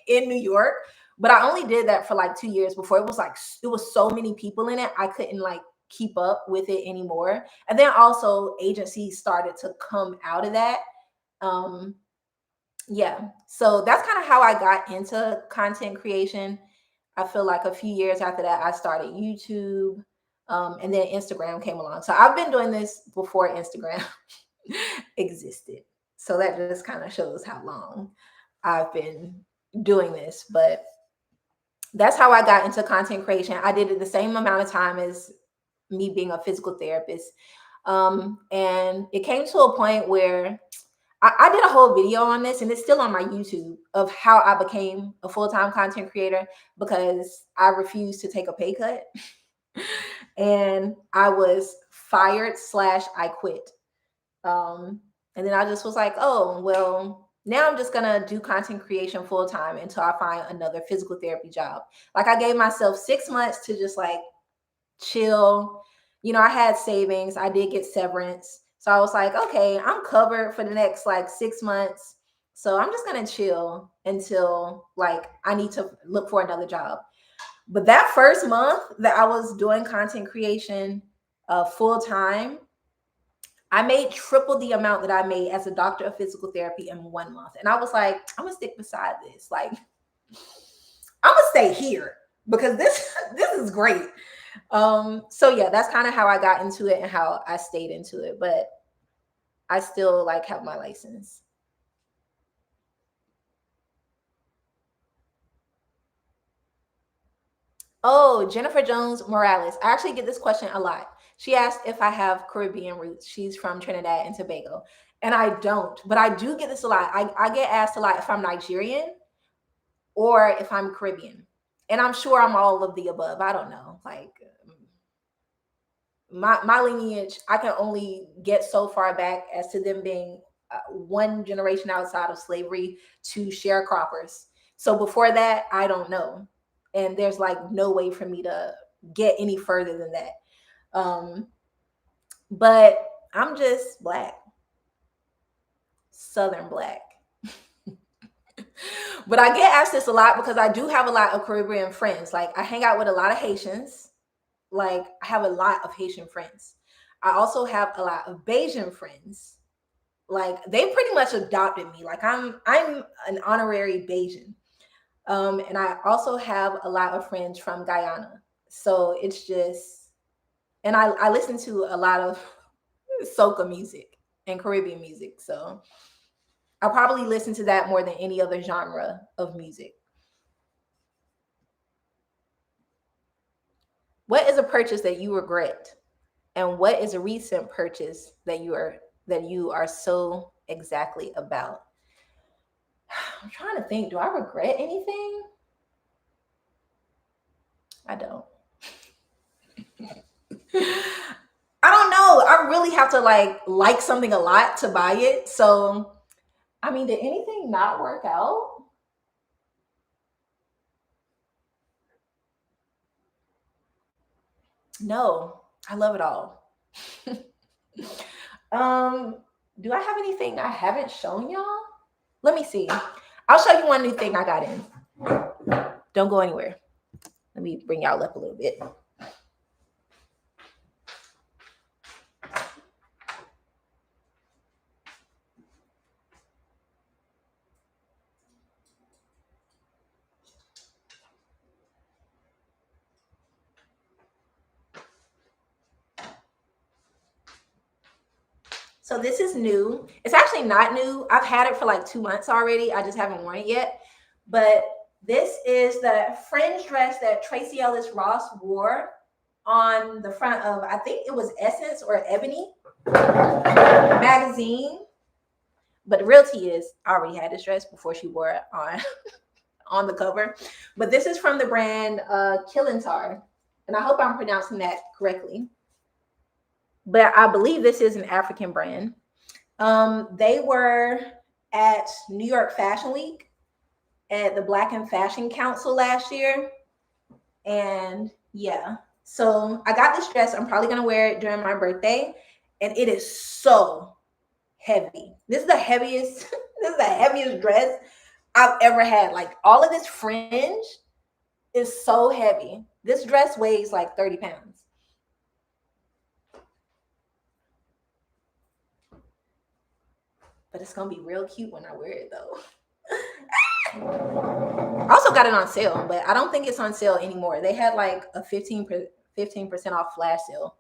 in New York. But I only did that for like 2 years before it was like, it was so many people in it. I couldn't like keep up with it anymore. And then also agencies started to come out of that. Yeah, so that's kind of how I got into content creation. I feel like a few years after that, I started YouTube, and then Instagram came along. So I've been doing this before Instagram existed. So that just kind of shows how long I've been doing this. But that's how I got into content creation. I did it the same amount of time as me being a physical therapist. And it came to a point where I did a whole video on this and it's still on my YouTube of how I became a full-time content creator because I refused to take a pay cut. And I was fired / I quit. And then I just was like, oh, well, now I'm just gonna do content creation full time until I find another physical therapy job. Like I gave myself 6 months to just like chill. You know, I had savings. I did get severance. So I was like, okay, I'm covered for the next like 6 months. So I'm just going to chill until like I need to look for another job. But that first month that I was doing content creation full time, I made triple the amount that I made as a doctor of physical therapy in 1 month. And I was like, I'm going to stick beside this. Like, I'm going to stay here because this is great. So yeah, that's kind of how I got into it and how I stayed into it, but I still like have my license. Oh, Jennifer Jones Morales. I actually get this question a lot. She asked if I have Caribbean roots. She's from Trinidad and Tobago. And I don't, but I do get this a lot. I get asked a lot if I'm Nigerian or if I'm Caribbean. And I'm sure I'm all of the above. I don't know. Like my lineage, I can only get so far back as to them being one generation outside of slavery to sharecroppers. So before that, I don't know. And there's like no way for me to get any further than that. But I'm just Black, Southern Black. But I get asked this a lot because I do have a lot of Caribbean friends. Like I hang out with a lot of Haitians. Like I have a lot of Haitian friends. I also have a lot of Bayesian friends. Like they pretty much adopted me. Like I'm an honorary Bayesian. And I also have a lot of friends from Guyana. So it's just, and I listen to a lot of soca music and Caribbean music. So I probably listen to that more than any other genre of music. What is a purchase that you regret? And what is a recent purchase that you are so exactly about? I'm trying to think. Do I regret anything? I don't. I don't know. I really have to like something a lot to buy it. So, I mean, did anything not work out? No, I love it all. um, do I have anything I haven't shown y'all? Let me see. I'll show you one new thing I got in. Don't go anywhere. Let me bring y'all up a little bit. So this is new. It's actually not new. I've had it for like 2 months already. I just haven't worn it yet. But this is the fringe dress that Tracy Ellis Ross wore on the front of, I think it was Essence or Ebony magazine. But the real tea is I already had this dress before she wore it on on the cover. But this is from the brand Killentar, and I hope I'm pronouncing that correctly. But I believe this is an African brand. They were at New York Fashion Week at the Black and Fashion Council last year. And yeah, so I got this dress. I'm probably gonna wear it during my birthday, and it is so heavy. This is the heaviest. This is the heaviest dress I've ever had. Like all of this fringe is so heavy. This dress weighs like 30 pounds. But it's gonna be real cute when I wear it though. I also got it on sale, but I don't think it's on sale anymore. They had like a 15% off flash sale.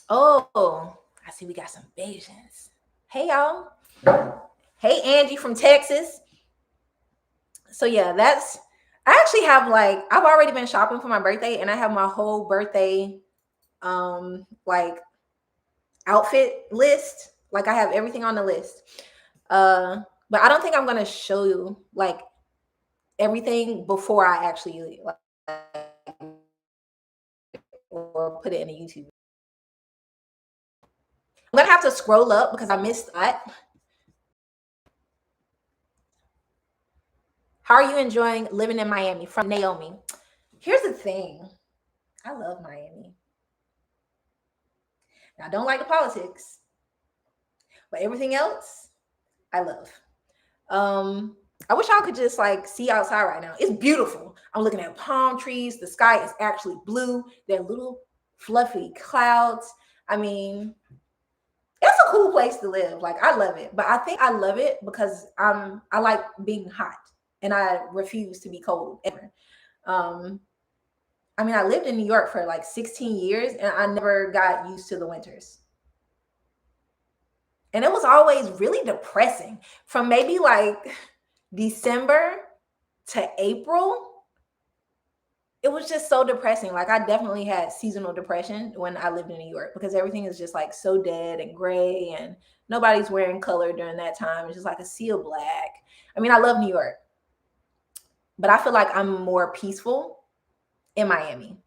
Oh, I see we got some Bajans. Hey y'all. Hey Angie from Texas. So yeah, that's I actually have like I've already been shopping for my birthday and I have my whole birthday like outfit list. Like I have everything on the list. But I don't think I'm gonna show you like everything before I actually like or put it in a YouTube. I'm gonna have to scroll up because I missed that. How are you enjoying living in Miami? From Naomi. Here's the thing. I love Miami. Now, I don't like the politics, but everything else, I love. I wish y'all could just like see outside right now. It's beautiful. I'm looking at palm trees. The sky is actually blue. They're little fluffy clouds. I mean, it's a cool place to live. Like I love it. But I think I love it because I like being hot and I refuse to be cold ever. Um, I mean, I lived in New York for like 16 years and I never got used to the winters. And it was always really depressing from maybe like December to April. It was just so depressing. Like I definitely had seasonal depression when I lived in New York because everything is just like so dead and gray and nobody's wearing color during that time. It's just like a sea of black. I mean, I love New York, but I feel like I'm more peaceful in Miami.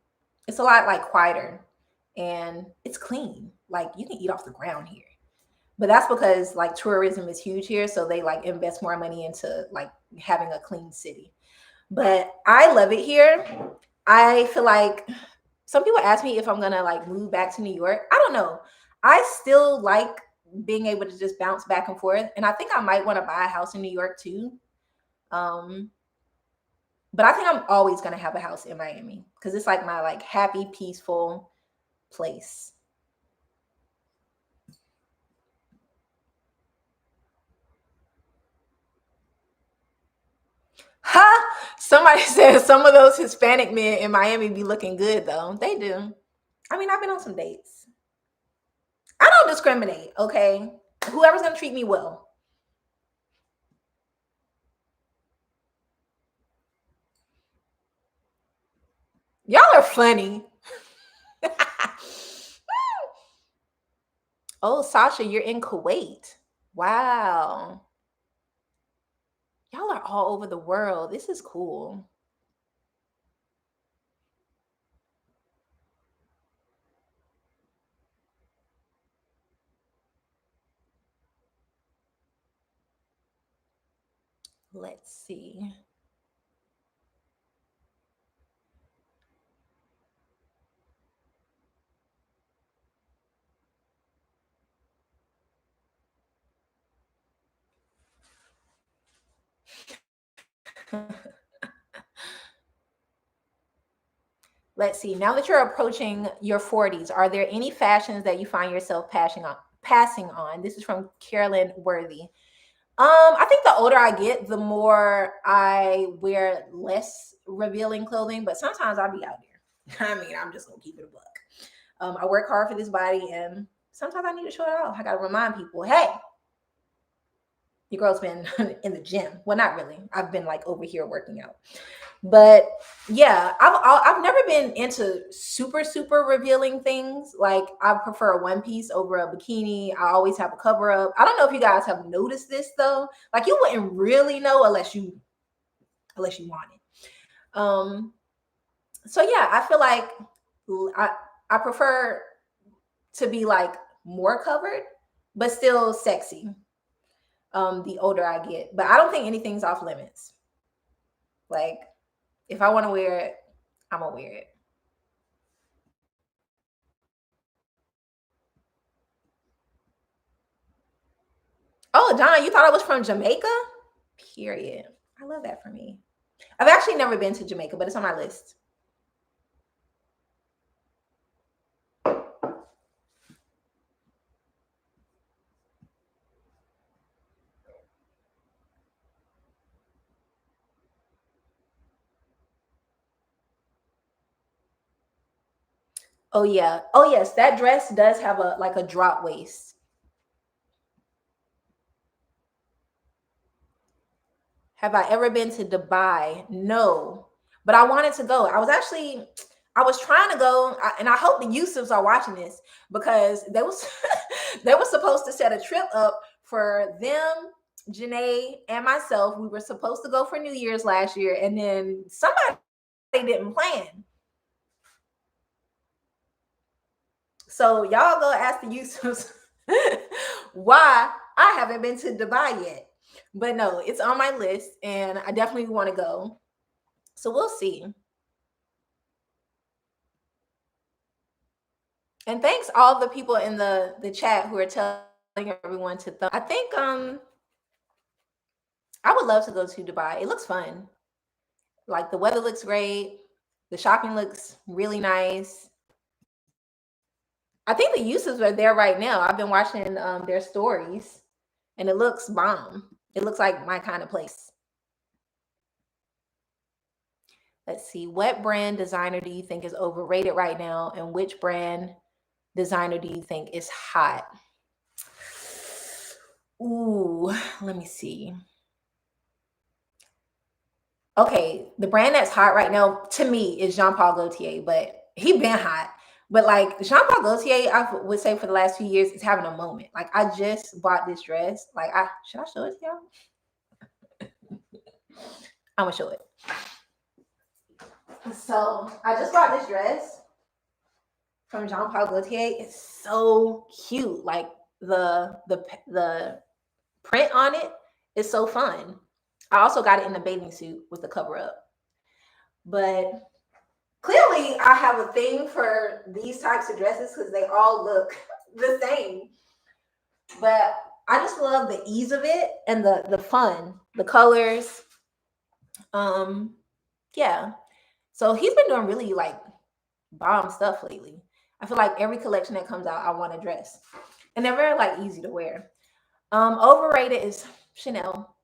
It's a lot like quieter and it's clean. Like you can eat off the ground here. But that's because like tourism is huge here, so they like invest more money into like having a clean city. But I love it here. I feel like some people ask me if I'm gonna like move back to New York. I don't know. I still like being able to just bounce back and forth, and I think I might want to buy a house in New York too. Um, but I think I'm always gonna have a house in Miami because it's like my like happy, peaceful place. Ha! Somebody said some of those Hispanic men in Miami be looking good though. They do. I mean, I've been on some dates. I don't discriminate, okay? Whoever's gonna treat me well. Y'all are funny. Oh, Sasha, you're in Kuwait. Wow. Y'all are all over the world. This is cool. Let's see. Let's see. Now that you're approaching your 40s, are there any fashions that you find yourself passing on? This is from Carolyn Worthy. I think the older I get, the more I wear less revealing clothing, but sometimes I'll be out there. I mean, I'm just gonna keep it a buck. I work hard for this body, and sometimes I need to show it off. I gotta remind people, hey, your girl's been in the gym. Well, not really. I've been like over here working out. But yeah, I've never been into super revealing things. Like I prefer a one piece over a bikini. I always have a cover up. I don't know if you guys have noticed this though. Like you wouldn't really know unless you want it. So yeah, I feel like I I prefer to be like more covered, but still sexy. The older I get, but I don't think anything's off limits. Like if I want to wear it, I'm gonna wear it. Oh, Don, you thought I was from Jamaica? Period. I love that for me. I've actually never been to Jamaica, but it's on my list. Oh yeah. Oh yes, that dress does have a like a drop waist. Have I ever been to Dubai? No. But I wanted to go. I was trying to go, and I hope the Yusufs are watching this because they was they were supposed to set a trip up for them, Janae, and myself. We were supposed to go for New Year's last year, and then somebody didn't plan. So y'all go ask the Yusufs why I haven't been to Dubai yet. But no, it's on my list, and I definitely want to go. So we'll see. And thanks all the people in the chat who are telling everyone to I think I would love to go to Dubai. It looks fun. Like the weather looks great. The shopping looks really nice. I think the uses are there right now. I've been watching their stories and it looks bomb. It looks like my kind of place. Let's see. What brand designer do you think is overrated right now? And which brand designer do you think is hot? Ooh, let me see. Okay, the brand that's hot right now to me is Jean Paul Gaultier, but he been hot. But like Jean Paul Gaultier, I would say for the last few years is having a moment. Like I just bought this dress. Like I should I show it to y'all? I'm gonna show it. So I just bought this dress from Jean Paul Gaultier. It's so cute. Like the print on it is so fun. I also got it in the bathing suit with the cover up. But clearly I have a thing for these types of dresses because they all look the same. But I just love the ease of it and the fun, the colors. Yeah. So he's been doing really like bomb stuff lately. I feel like every collection that comes out, I want to dress. And they're very like easy to wear. Overrated is Chanel.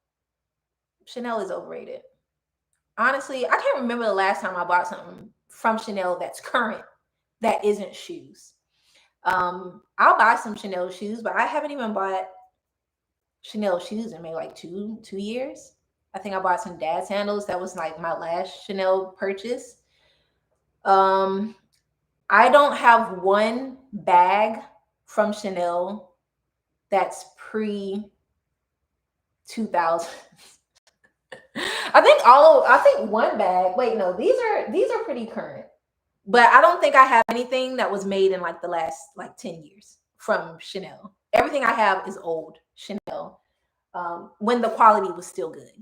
Chanel is overrated. Honestly, I can't remember the last time I bought something from Chanel that's current that isn't shoes. I'll buy some Chanel shoes, but I haven't even bought Chanel shoes in maybe like two years. I think I bought some dad sandals. That was like my last Chanel purchase. Um, I don't have one bag from Chanel that's pre 2000. I think one bag. Wait, no, these are pretty current. But I don't think I have anything that was made in like the last like 10 years from Chanel. Everything I have is old Chanel. When the quality was still good.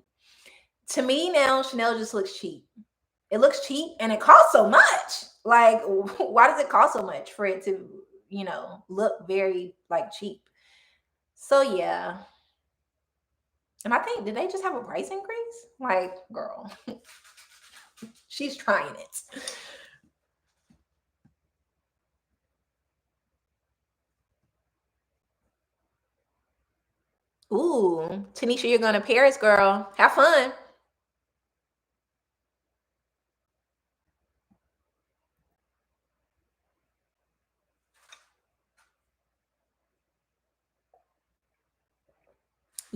To me now, Chanel just looks cheap. It looks cheap and it costs so much. Like, why does it cost so much for it to, look very like cheap? So yeah. And I think did they just have a price increase? Like, girl, she's trying it. Ooh, Tanisha, you're going to Paris, girl. Have fun.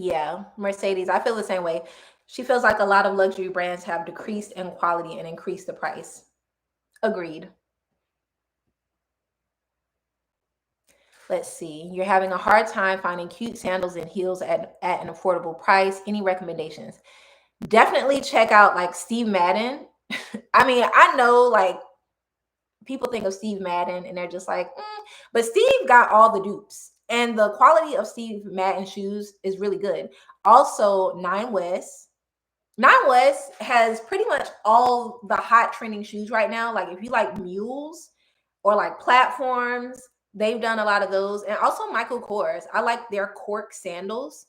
Yeah, Mercedes. I feel the same way. She feels like a lot of luxury brands have decreased in quality and increased the price. Agreed. Let's see. You're having a hard time finding cute sandals and heels at an affordable price. Any recommendations? Definitely check out like Steve Madden. I mean, I know like people think of Steve Madden and they're just like, but Steve got all the dupes. And the quality of Steve Madden shoes is really good. Also, Nine West. Nine West has pretty much all the hot trending shoes right now. Like if you like mules or like platforms, they've done a lot of those. And also Michael Kors. I like their cork sandals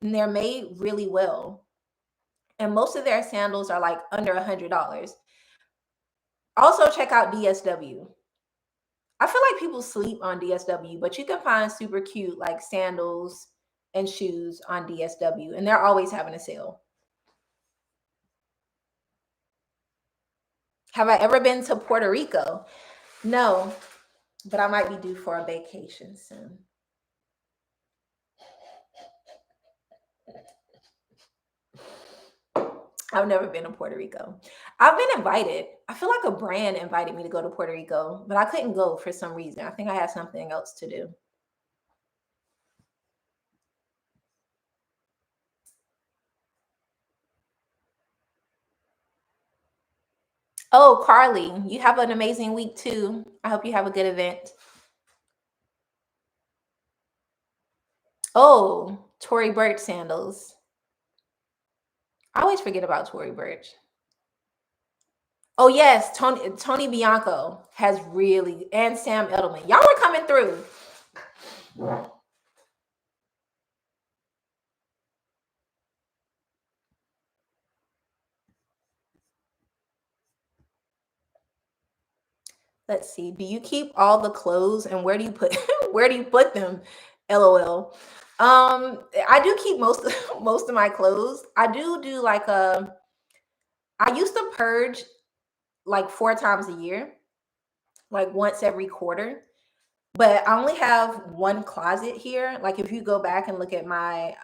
and they're made really well. And most of their sandals are like under $100. Also check out DSW. I feel like people sleep on DSW, but you can find super cute like sandals and shoes on DSW, and they're always having a sale. Have I ever been to Puerto Rico? No, but I might be due for a vacation soon. I've never been to Puerto Rico. I've been invited. I feel like a brand invited me to go to Puerto Rico, but I couldn't go for some reason. I think I had something else to do. Oh, Carly, you have an amazing week too. I hope you have a good event. Oh, Tory Burch sandals. I always forget about Tory Burch. Oh yes, Tony Bianco has really, and Sam Edelman. Y'all are coming through. Let's see. Do you keep all the clothes and where do you put where do you put them? LOL. I do keep most most of my clothes. I do like a I used to purge like 4 times a year, like once every quarter. But I only have one closet here. Like if you go back and look at my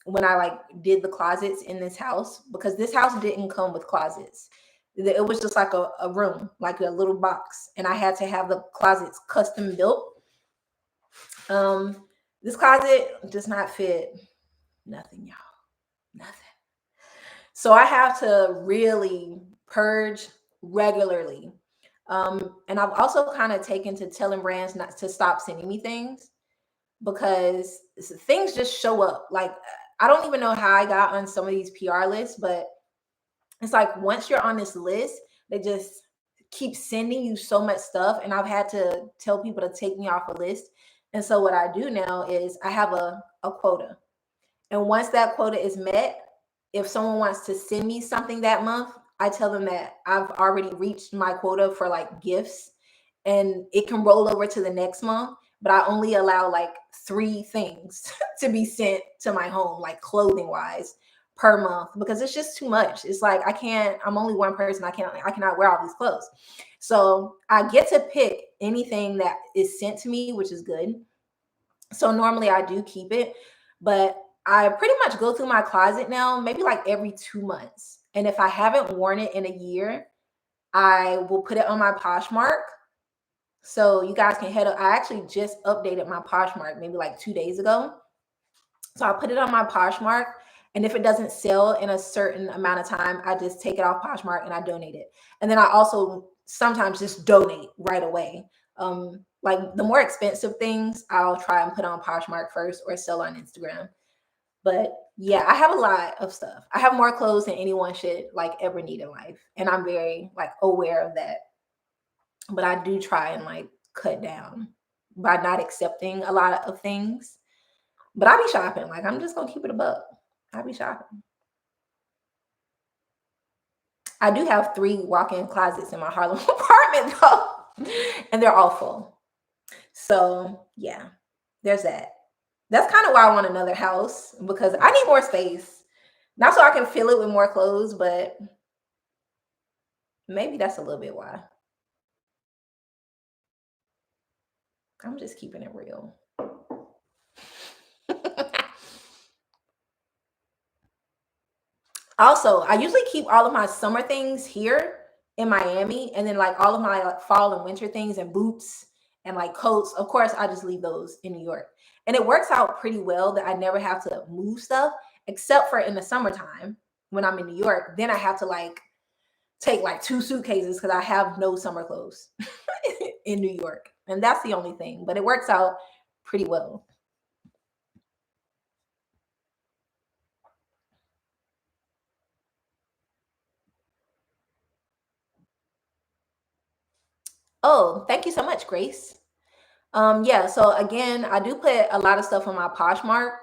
when I like did the closets in this house, because this house didn't come with closets. It was just like a room, like a little box, and I had to have the closets custom built. This closet does not fit nothing, y'all. Nothing. So I have to really purge regularly. And I've also kind of taken to telling brands not to stop sending me things because things just show up. Like I don't even know how I got on some of these PR lists, but it's like once you're on this list, they just keep sending you so much stuff. And I've had to tell people to take me off a list. And so what I do now is I have a quota. And once that quota is met, if someone wants to send me something that month, I tell them that I've already reached my quota for like gifts and it can roll over to the next month, but I only allow like 3 things to be sent to my home, like clothing wise per month because it's just too much. It's like I'm only one person. I cannot wear all these clothes. So I get to pick anything that is sent to me, which is good. So normally I do keep it, but I pretty much go through my closet now, maybe like every 2 months. And if I haven't worn it in a year, I will put it on my Poshmark. So you guys can head up. I actually just updated my Poshmark maybe like 2 days ago. So I put it on my Poshmark. And if it doesn't sell in a certain amount of time, I just take it off Poshmark and I donate it. And then I also sometimes just donate right away. Like the more expensive things, I'll try and put on Poshmark first or sell on Instagram. But yeah, I have a lot of stuff. I have more clothes than anyone should like ever need in life. And I'm very like aware of that. But I do try and like cut down by not accepting a lot of things. But I be shopping. Like I'm just gonna keep it a buck. I be shopping. I do have 3 walk-in closets in my Harlem apartment though, and they're all full. So yeah, there's that. That's kind of why I want another house because I need more space. Not so I can fill it with more clothes, but maybe that's a little bit why. I'm just keeping it real. Also, I usually keep all of my summer things here in Miami, and then like all of my like fall and winter things and boots and like coats. Of course, I just leave those in New York, and it works out pretty well that I never have to move stuff except for in the summertime when I'm in New York. Then I have to like take like 2 suitcases because I have no summer clothes in New York, and that's the only thing. But it works out pretty well. Oh, thank you so much, Grace. Yeah, so again, I do put a lot of stuff on my Poshmark.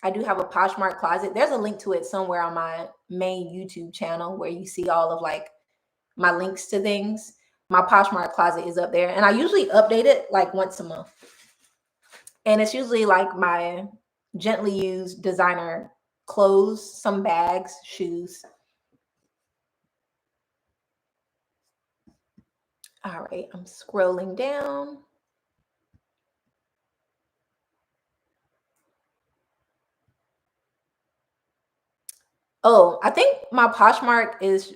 I do have a Poshmark closet. There's a link to it somewhere on my main YouTube channel where you see all of like my links to things. My Poshmark closet is up there, and I usually update it like once a month. And it's usually like my gently used designer clothes, some bags, shoes. All right, I'm scrolling down. Oh, I think my Poshmark is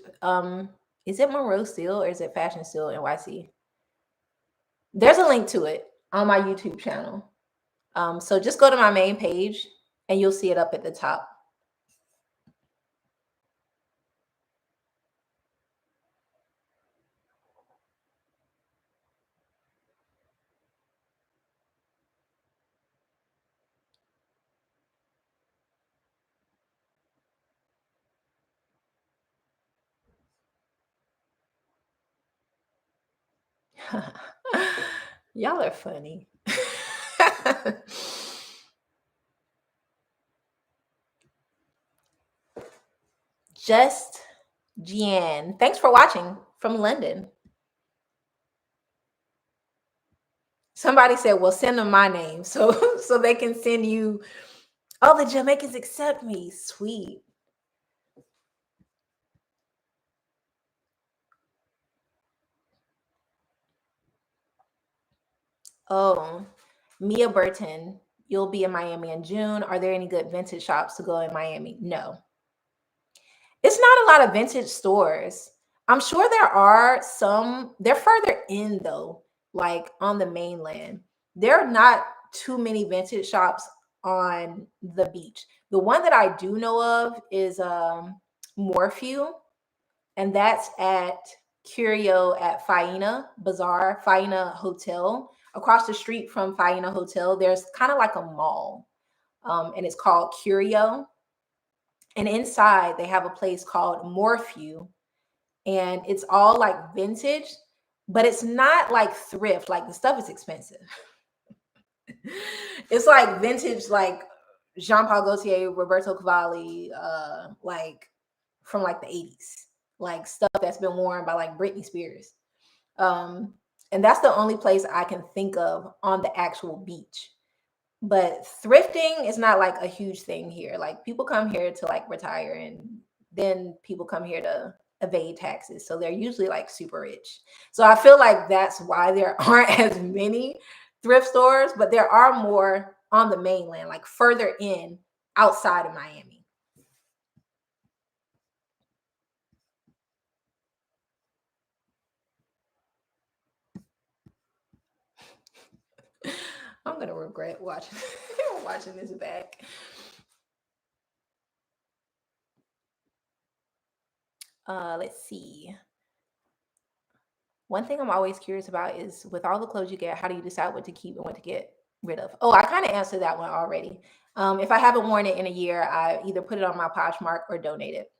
it Monroe Steel or is it Fashion Steel NYC? There's a link to it on my YouTube channel. So just go to my main page and you'll see it up at the top. Y'all are funny. Just Jan. Thanks for watching from London. Somebody said, well, send them my name so so they can send you. Oh, the Jamaicans accept me. Sweet. Oh, Mia Burton, you'll be in Miami in June. Are there any good vintage shops to go in Miami? No. It's not a lot of vintage stores. I'm sure there are some. They're further in though, like on the mainland. There are not too many vintage shops on the beach. The one that I do know of is Morphew, and that's at Curio at Faina Bazaar, Faina Hotel. Across the street from Faina Hotel, there's kind of like a mall, and it's called Curio. And inside, they have a place called Morphew, and it's all like vintage, but it's not like thrift. Like the stuff is expensive. It's like vintage, like Jean Paul Gaultier, Roberto Cavalli, like from like the 80s, like stuff that's been worn by like Britney Spears. Um, and that's the only place I can think of on the actual beach. But thrifting is not like a huge thing here. Like people come here to like retire, and then people come here to evade taxes. So they're usually like super rich. So I feel like that's why there aren't as many thrift stores, but there are more on the mainland, like further in outside of Miami. I'm gonna regret watching watching this back. Let's see. One thing I'm always curious about is with all the clothes you get, how do you decide what to keep and what to get rid of? Oh, I kind of answered that one already. If I haven't worn it in a year, I either put it on my Poshmark or donate it.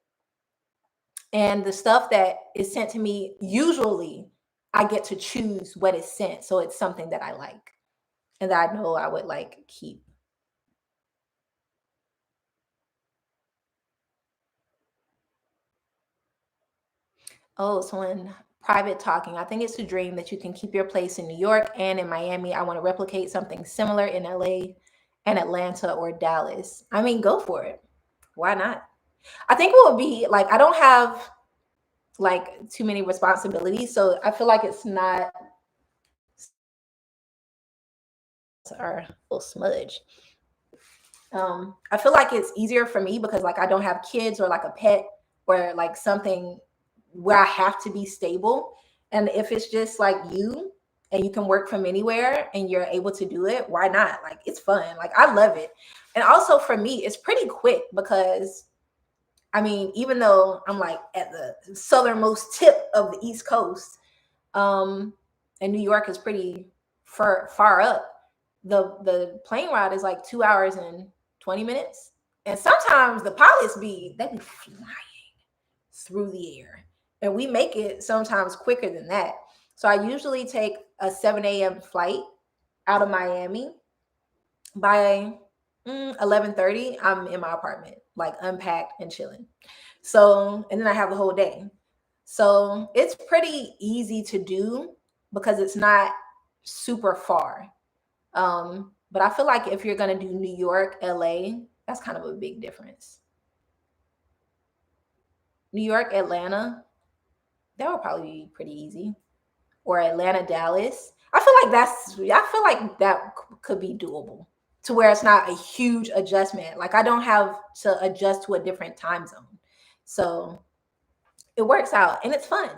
And the stuff that is sent to me, usually I get to choose what is sent. So it's something that I like and that I know I would like keep. Oh, so in private talking, I think it's a dream that you can keep your place in New York and in Miami. I want to replicate something similar in LA and Atlanta or Dallas. I mean, go for it. Why not? I think it would be like I don't have like too many responsibilities, so I feel like it's not our little smudge. I feel like it's easier for me because like I don't have kids or like a pet or like something where I have to be stable. And if it's just like you and you can work from anywhere and you're able to do it, why not? Like it's fun. Like I love it. And also for me, it's pretty quick because I mean, even though I'm like at the southernmost tip of the East Coast, um, and New York is pretty far up, the plane ride is like 2 hours and 20 minutes. And sometimes the pilots they be flying through the air. And we make it sometimes quicker than that. So I usually take a 7 a.m. flight out of Miami. By 11:30, I'm in my apartment, like unpacked and chilling. So, and then I have the whole day. So it's pretty easy to do because it's not super far. But I feel like if you're gonna do New York, LA, that's kind of a big difference. New York, Atlanta, that would probably be pretty easy. Or Atlanta, Dallas. I feel like that could be doable to where it's not a huge adjustment. Like I don't have to adjust to a different time zone. So it works out and it's fun.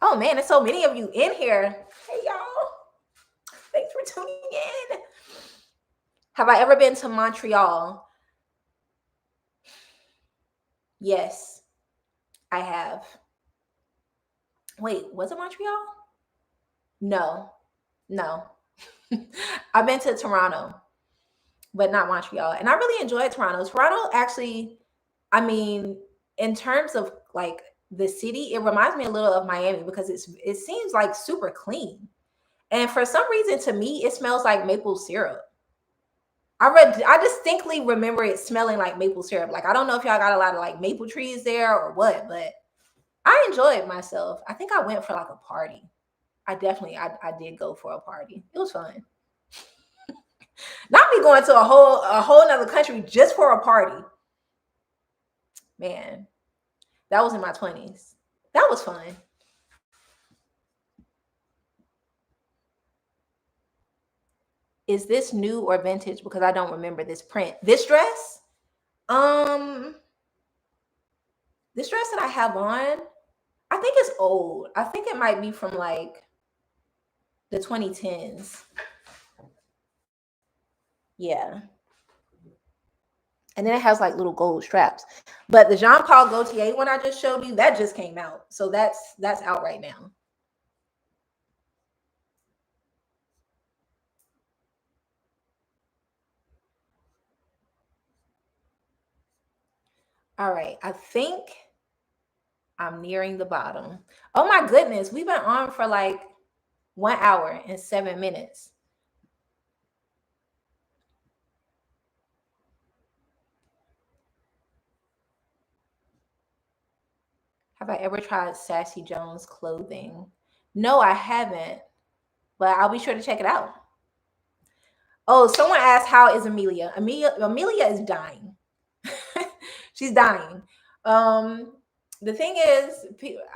Oh man, there's so many of you in here. Hey y'all. Thanks for tuning in. Have I ever been to Montreal? Yes, I have. Wait, was it Montreal? No, no. I've been to Toronto, but not Montreal. And I really enjoyed Toronto. Toronto actually, I mean, in terms of like the city, it reminds me a little of Miami because it seems like super clean. And for some reason to me, it smells like maple syrup. I distinctly remember it smelling like maple syrup. Like I don't know if y'all got a lot of like maple trees there or what, but I enjoyed myself. I think I went for like a party. I did go for a party. It was fun. Not me going to a whole another country just for a party. Man, that was in my 20s. That was fun. Is this new or vintage? Because I don't remember this print. This dress? Um, this dress that I have on, I think it's old. I think it might be from like the 2010s. Yeah. And then it has like little gold straps. But the Jean Paul Gaultier one I just showed you, that just came out. So that's out right now. All right. I think I'm nearing the bottom. Oh my goodness. We've been on for like 1 hour and 7 minutes. Have I ever tried Sassy Jones clothing? No, I haven't, but I'll be sure to check it out. Oh, someone asked, how is Amelia? Amelia is dying. She's dying. Um, the thing is,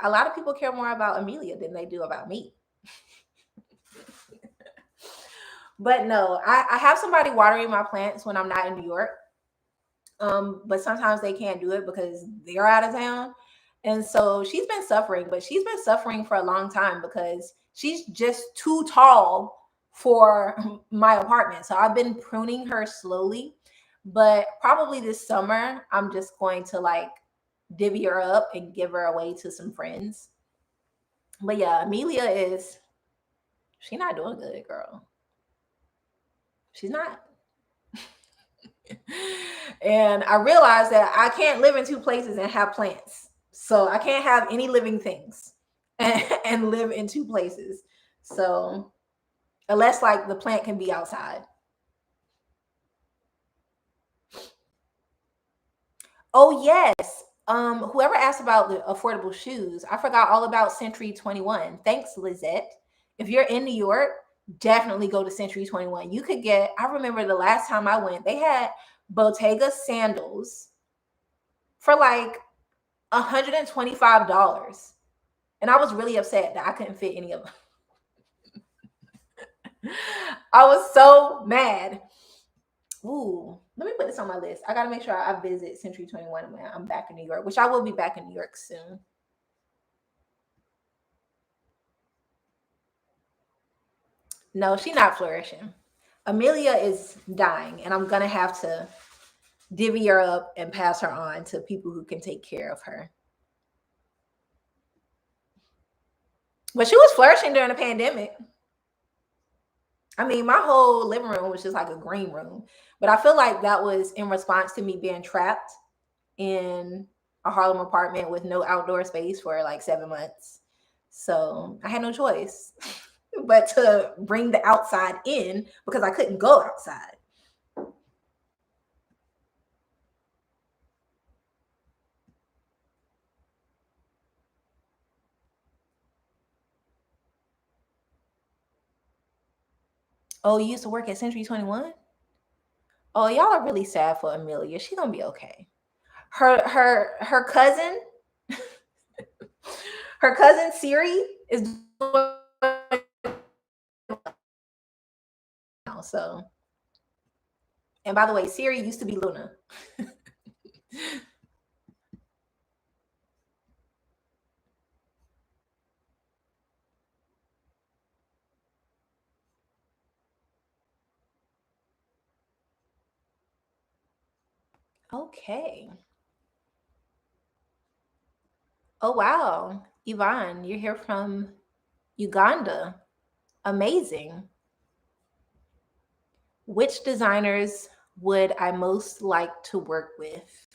a lot of people care more about Amelia than they do about me. But no, I have somebody watering my plants when I'm not in New York. But sometimes they can't do it because they're out of town. And so she's been suffering, but she's been suffering for a long time because she's just too tall for my apartment. So I've been pruning her slowly, but probably this summer, I'm just going to like divvy her up and give her away to some friends. But yeah, Amelia she's not doing good, girl. She's not. And I realized that I can't live in two places and have plants. So I can't have any living things and live in two places. So unless like the plant can be outside. Oh yes. Whoever asked about the affordable shoes, I forgot all about Century 21. Thanks, Lizette. If you're in New York, definitely go to Century 21. You could get, I remember the last time I went, they had Bottega sandals for like $125. And I was really upset that I couldn't fit any of them. I was so mad. Ooh, let me put this on my list. I gotta make sure I visit Century 21 when I'm back in New York, which I will be back in New York soon. No, she's not flourishing. Amelia is dying, and I'm gonna have to divvy her up and pass her on to people who can take care of her. But she was flourishing during the pandemic. I mean, my whole living room was just like a green room. But I feel like that was in response to me being trapped in a Harlem apartment with no outdoor space for like 7 months. So I had no choice but to bring the outside in because I couldn't go outside. Oh, you used to work at Century 21? Oh, y'all are really sad for Amelia. She's gonna be okay. Her cousin, her cousin Siri is doing now. So, and by the way, Siri used to be Luna. Okay. Oh wow, Yvonne, you're here from Uganda. Amazing. Which designers would I most like to work with?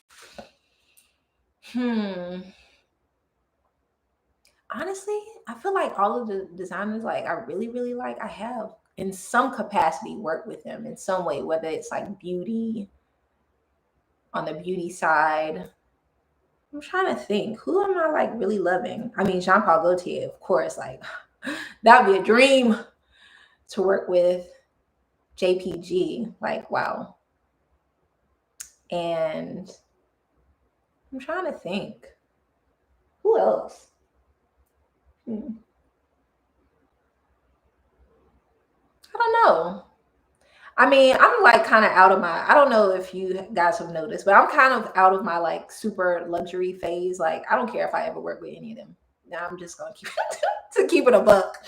Hmm. Honestly, I feel like all of the designers like I really, really like, I have in some capacity worked with them in some way, whether it's like beauty, on the beauty side. I'm trying to think, who am I like really loving? I mean, Jean Paul Gaultier, of course, like that would be a dream to work with. JPG, like wow. And I'm trying to think, who else? Hmm. I don't know. I mean, I'm like kind of out of my, I don't know if you guys have noticed, but I'm kind of out of my like super luxury phase. Like, I don't care if I ever work with any of them. Now I'm just gonna keep to keep it a buck.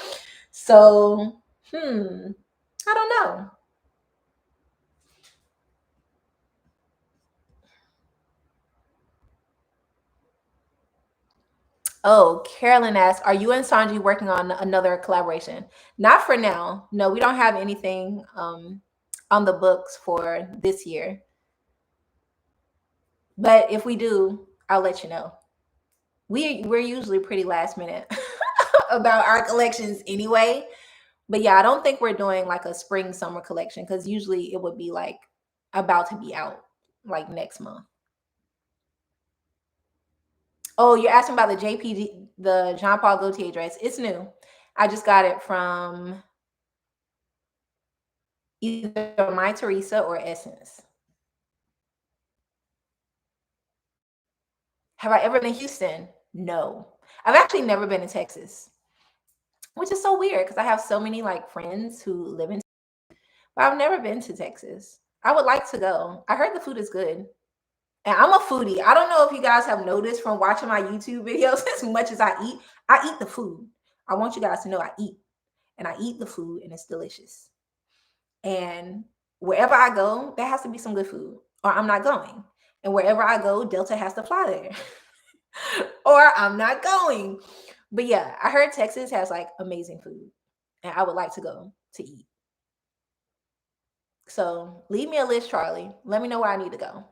So, I don't know. Oh, Carolyn asked, are you and Sanji working on another collaboration? Not for now. No, we don't have anything on the books for this year. But if we do, I'll let you know. We're usually pretty last minute about our collections anyway. But yeah, I don't think we're doing like a spring summer collection because usually it would be like about to be out like next month. Oh, you're asking about the JPG, the Jean Paul Gaultier dress. It's new. I just got it from either My Teresa or Essence. Have I ever been to Houston? No. I've actually never been to Texas, which is so weird because I have so many like friends who live in, but I've never been to Texas. I would like to go. I heard the food is good. And I'm a foodie. I don't know if you guys have noticed from watching my YouTube videos as much as I eat the food. I want you guys to know I eat and I eat the food and it's delicious. And wherever I go, there has to be some good food or I'm not going. And wherever I go, Delta has to fly there or I'm not going. But yeah, I heard Texas has like amazing food and I would like to go to eat. So leave me a list, Charlie. Let me know where I need to go.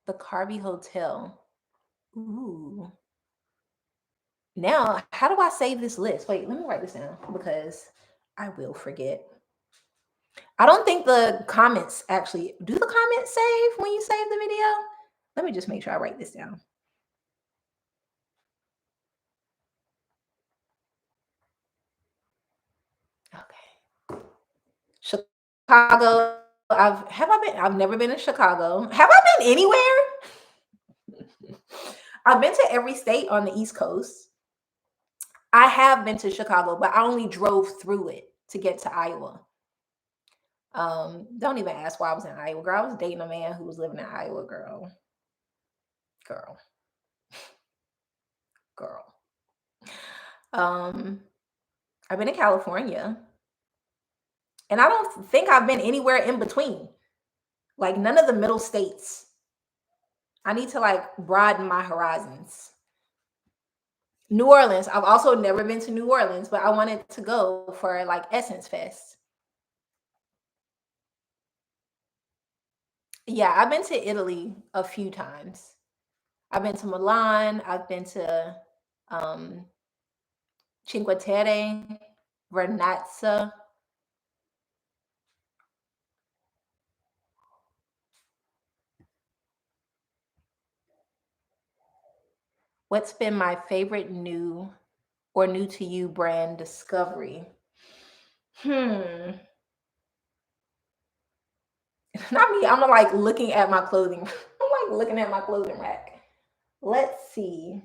The Carvey Hotel. Ooh. Now, how do I save this list? Wait, let me write this down because I will forget. I don't think the comments actually do the comments save when you save the video? Let me just make sure I write this down. Chicago. I've never been to Chicago. Have I been anywhere? I've been to every state on the East Coast. I have been to Chicago, but I only drove through it to get to Iowa. Don't even ask why I was in Iowa, girl. I was dating a man who was living in Iowa, girl. Girl. Girl. Um, I've been to California. And I don't think I've been anywhere in between. Like none of the middle states. I need to like broaden my horizons. New Orleans. I've also never been to New Orleans, but I wanted to go for like Essence Fest. Yeah, I've been to Italy a few times. I've been to Milan. I've been to um, Cinque Terre, Vernazza. What's been my favorite new or new to you brand discovery? Hmm. Not me. I'm like looking at my clothing. I'm like looking at my clothing rack. Let's see.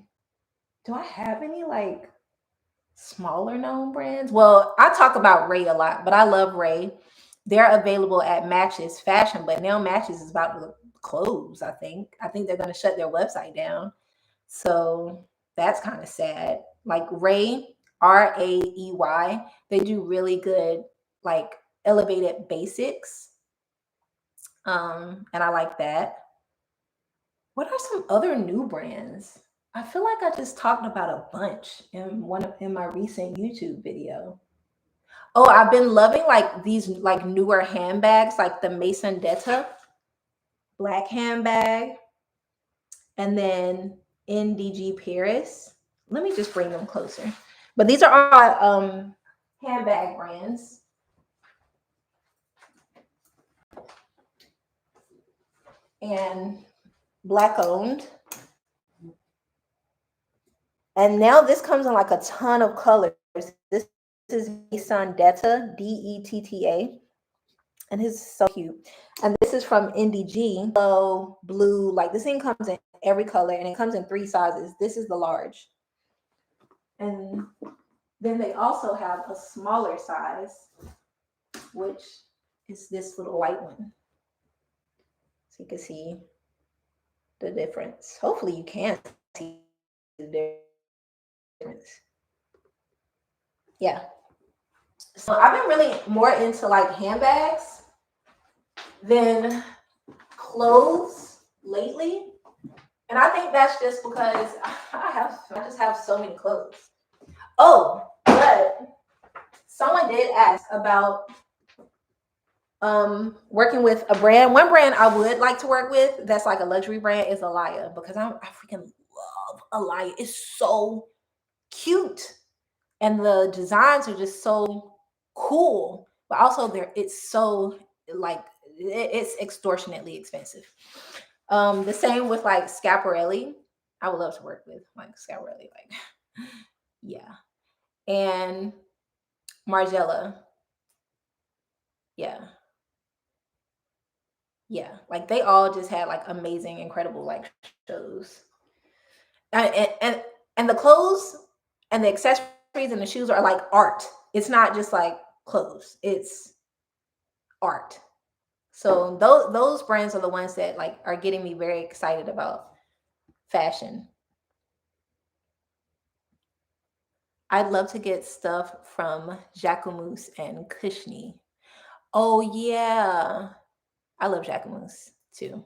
Do I have any like smaller known brands? Well, I talk about Ray a lot, but I love Ray. They're available at Matches Fashion, but now Matches is about to close, I think. I think they're going to shut their website down. So that's kind of sad. Like Ray, Raey, they do really good, like elevated basics. And I like that. What are some other new brands? I feel like I just talked about a bunch in my recent YouTube video. Oh, I've been loving like these like newer handbags, like the Mason Detta black handbag, and then NDG Paris. Let me just bring them closer. But these are all handbag brands. And black owned. And now this comes in like a ton of colors. This is Mason Detta, Detta. And his is so cute. And this is from NDG, yellow, blue. Like this thing comes in every color and it comes in 3 sizes. This is the large. And then they also have a smaller size, which is this little white one. So you can see the difference. Hopefully you can see the difference. Yeah. So I've been really more into like handbags than clothes lately. And I think that's just because I just have so many clothes. Oh, but someone did ask about working with a brand. One brand I would like to work with that's like a luxury brand is Alaya, because I freaking love Alaya. It's so cute. And the designs are just so cool, but also it's so like it's extortionately expensive. The same with like Schiaparelli. I would love to work with like Schiaparelli, like yeah, and Margiela, yeah, yeah. Like they all just had like amazing, incredible like shows, and the clothes and the accessories and the shoes are like art. It's not just like clothes; it's art. So those brands are the ones that like are getting me very excited about fashion. I'd love to get stuff from Jacquemus and Kushni. Oh yeah, I love Jacquemus too.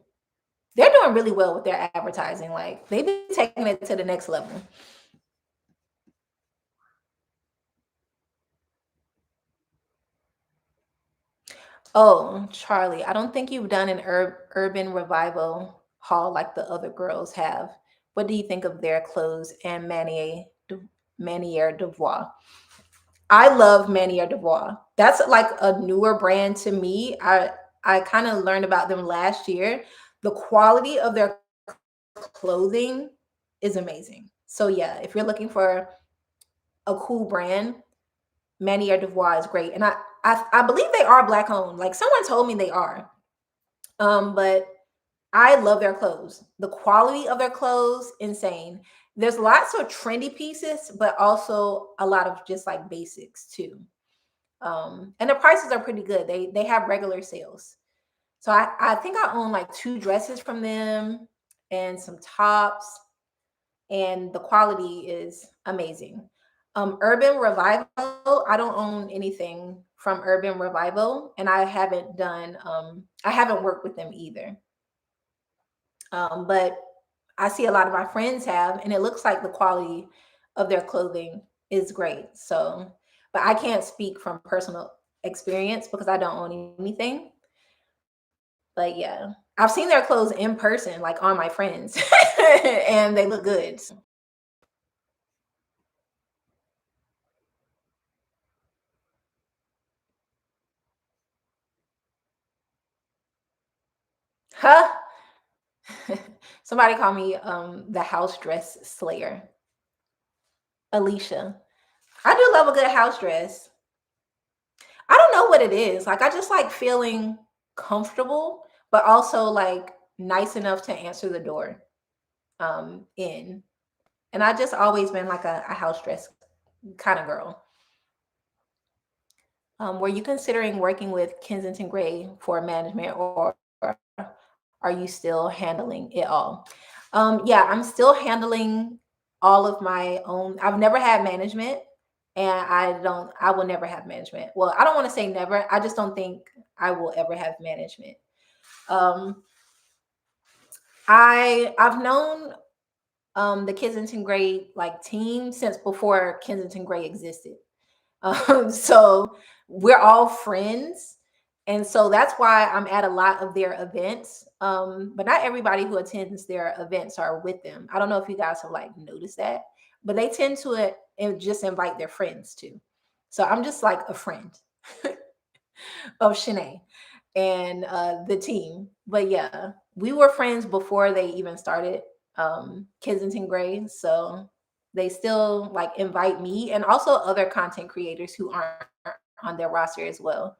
They're doing really well with their advertising. Like they've been taking it to the next level. Oh, Charlie, I don't think you've done an urban revival haul like the other girls have. What do you think of their clothes and Manière de Voir? I love Manière de Voir. That's like a newer brand to me. I kind of learned about them last year. The quality of their clothing is amazing. So yeah, if you're looking for a cool brand, Manière de Voir is great. And I I believe they are black owned. Like someone told me they are. But I love their clothes. The quality of their clothes, insane. There's lots of trendy pieces, but also a lot of just like basics too. And the prices are pretty good. They have regular sales. So I think I own like two dresses from them and some tops, and the quality is amazing. Urban Revival, I don't own anything from Urban Revival, and I haven't worked with them either. But I see a lot of my friends have, and it looks like the quality of their clothing is great. So, but I can't speak from personal experience because I don't own anything. But yeah, I've seen their clothes in person, like on my friends, and they look good. Huh? Somebody call me the house dress slayer, Alicia. I do love a good house dress. I don't know what it is. Like I just like feeling comfortable, but also like nice enough to answer the door in. And I just always been like a house dress kind of girl. Were you considering working with Kensington Gray for management, or are you still handling it all? Yeah, I'm still handling all of my own. I've never had management, and I will never have management. Well, I don't want to say never. I just don't think I will ever have management. Um, I've known the Kensington Gray like team since before Kensington Gray existed. So we're all friends. And so that's why I'm at a lot of their events. But not everybody who attends their events are with them. I don't know if you guys have like noticed that, but they tend to and just invite their friends too. So I'm just like a friend of Shanae and the team. But yeah, we were friends before they even started Kensington Gray. So they still like invite me and also other content creators who aren't on their roster as well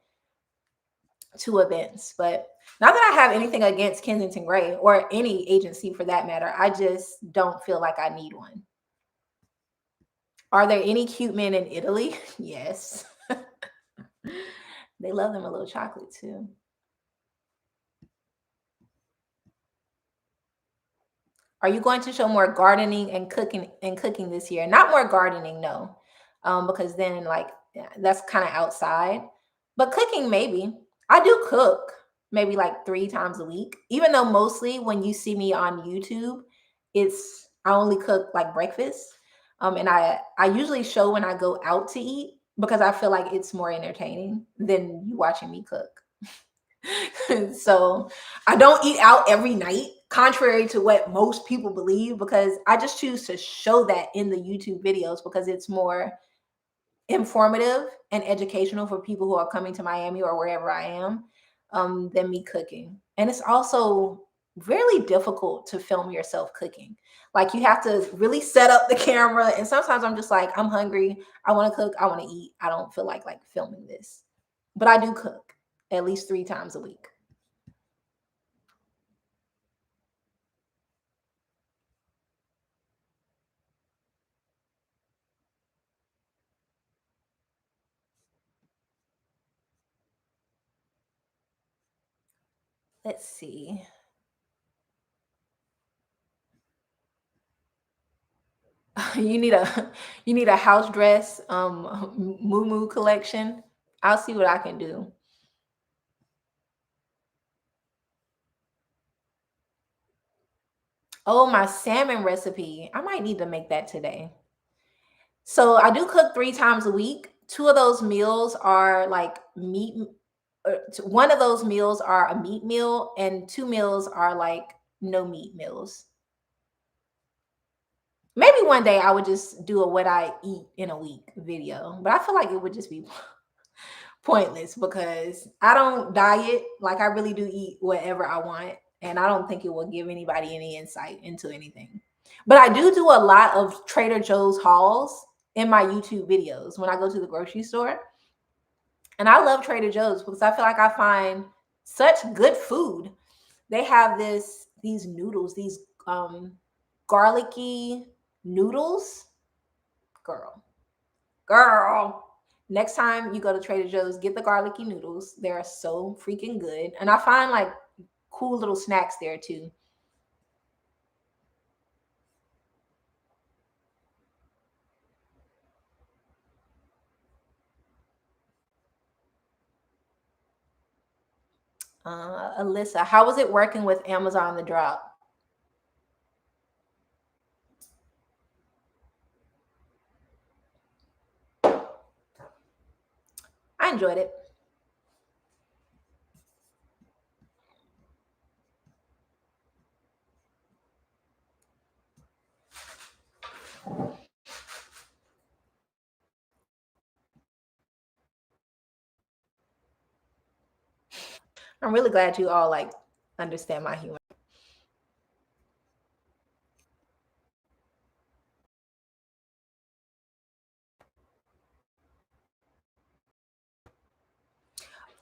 to events. But not that I have anything against Kensington Gray or any agency for that matter. I just don't feel like I need one. Are there any cute men in Italy? Yes. They love them a little chocolate too. Are you going to show more gardening and cooking this year? Not more gardening, no. Because then like yeah, that's kind of outside. But cooking maybe. I do cook maybe like 3 times a week. Even though mostly when you see me on YouTube, it's I only cook like breakfast. And I usually show when I go out to eat because I feel like it's more entertaining than you watching me cook. So I don't eat out every night, contrary to what most people believe, because I just choose to show that in the YouTube videos because it's more informative and educational for people who are coming to Miami or wherever I am than me cooking. And it's also really difficult to film yourself cooking. Like you have to really set up the camera. And sometimes I'm just like, I'm hungry. I want to cook. I want to eat. I don't feel like filming this. But I do cook at least 3 times a week. Let's see. You need a you need a house dress moo collection. I'll see what I can do. Oh, my salmon recipe. I might need to make that today. So I do cook 3 times a week. Two of those meals are like meat. One of those meals are a meat meal, and two meals are like no meat meals. Maybe one day I would just do a what I eat in a week video, but I feel like it would just be pointless because I don't diet. Like I really do eat whatever I want, and I don't think it will give anybody any insight into anything. But I do a lot of Trader Joe's hauls in my YouTube videos when I go to the grocery store. And I love Trader Joe's because I feel like I find such good food. They have these noodles, these garlicky noodles. Girl, girl. Next time you go to Trader Joe's, get the garlicky noodles. They're so freaking good. And I find like cool little snacks there too. Alyssa, how was it working with Amazon the drop? I enjoyed it. I'm really glad you all like understand my humor.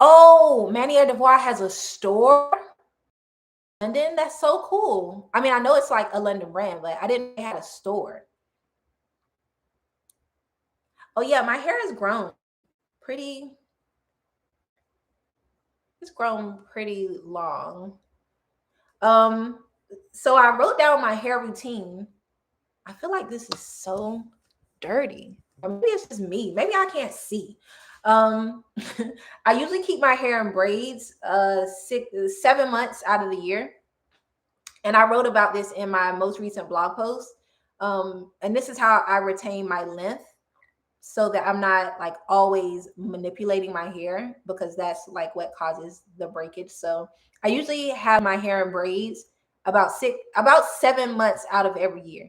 Oh, Mania Devoir has a store in London. That's so cool. I mean, I know it's like a London brand, but I didn't know they had a store. Oh yeah, my hair has grown pretty. It's grown pretty long. Um, so I wrote down my hair routine. I feel like this is so dirty. Or maybe it's just me. Maybe I can't see. Um, I usually keep my hair in braids 7 months out of the year. And I wrote about this in my most recent blog post. And this is how I retain my length so that I'm not like always manipulating my hair because that's like what causes the breakage. So I usually have my hair in braids about 7 months out of every year.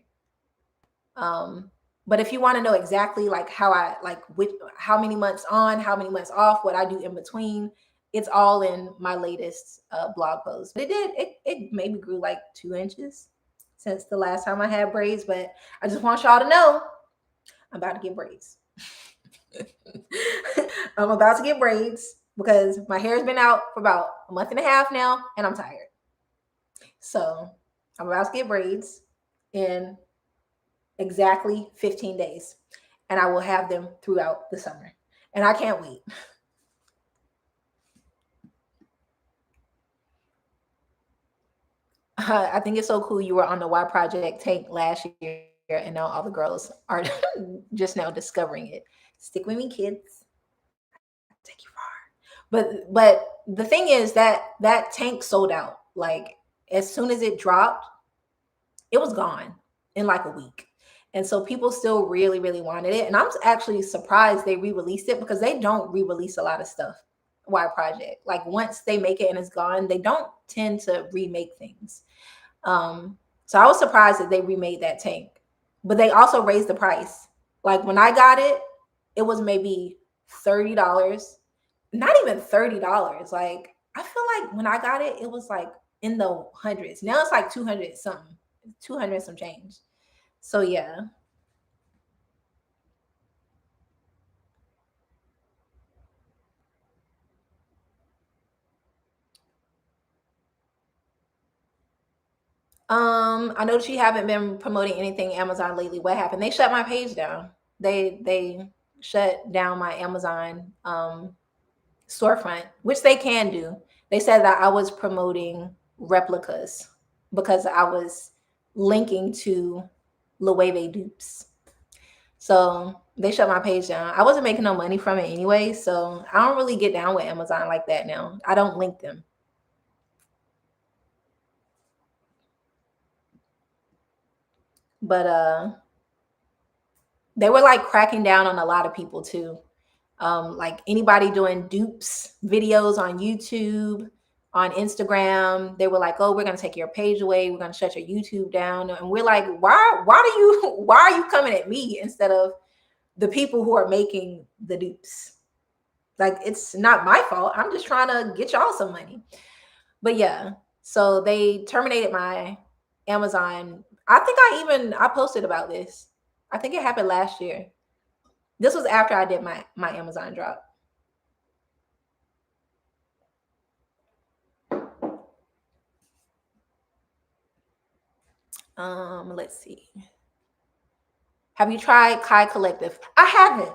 Um, but if you want to know exactly like how I like which how many months on, how many months off, what I do in between, it's all in my latest blog post. But it maybe grew like 2 inches since the last time I had braids. But I just want y'all to know I'm about to get braids. I'm about to get braids because my hair's been out for about a month and a half now, and I'm tired. So I'm about to get braids in exactly 15 days, and I will have them throughout the summer. And I can't wait. I think it's so cool you were on the Y Project tank last year, and now all the girls are just now discovering it. Stick with me, kids. Take you far. But the thing is that that tank sold out. Like as soon as it dropped, it was gone in like a week. And so people still really, really wanted it. And I'm actually surprised they re-released it because they don't re-release a lot of stuff. Y Project. Like once they make it and it's gone, they don't tend to remake things. So I was surprised that they remade that tank. But they also raised the price. Like when I got it, it was maybe $30. Not even $30. Like I feel like when I got it, it was like in the hundreds. Now it's like 200 something, 200 some change. So yeah. I noticed you haven't been promoting anything Amazon lately. What happened? They shut my page down. They shut down my Amazon storefront, which they can do. They said that I was promoting replicas because I was linking to Loewe dupes. So they shut my page down. I wasn't making no money from it anyway, so I don't really get down with Amazon like that now. I don't link them. But they were like cracking down on a lot of people too. Like anybody doing dupes videos on YouTube, on Instagram, they were like, "Oh, we're gonna take your page away. We're gonna shut your YouTube down." And we're like, Why do you? Why are you coming at me instead of the people who are making the dupes? Like it's not my fault. I'm just trying to get y'all some money." But yeah, so they terminated my Amazon. I think I posted about this. I think it happened last year. This was after I did my Amazon drop. Let's see. Have you tried Kai Collective? I haven't,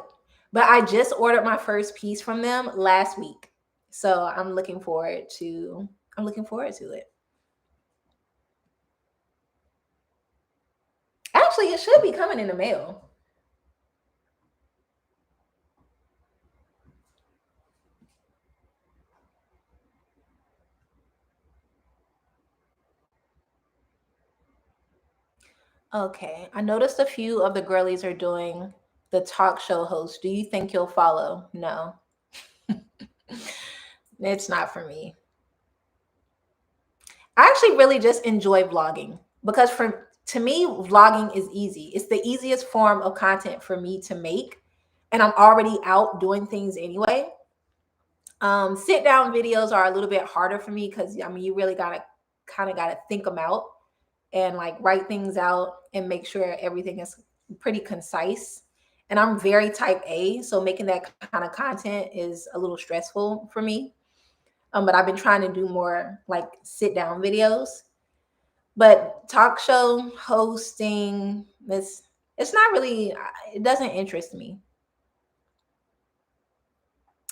but I just ordered my first piece from them last week. So I'm looking forward to it. Actually, it should be coming in the mail. Okay. I noticed a few of the girlies are doing the talk show host. Do you think you'll follow? No. It's not for me. I actually really just enjoy vlogging because for to me vlogging is easy. It's the easiest form of content for me to make, and I'm already out doing things anyway. Sit down videos are a little bit harder for me because I mean you really gotta kind of gotta think them out and like write things out and make sure everything is pretty concise. And I'm very type A, so making that kind of content is a little stressful for me. But I've been trying to do more like sit down videos. But talk show hosting, it's not really, it doesn't interest me.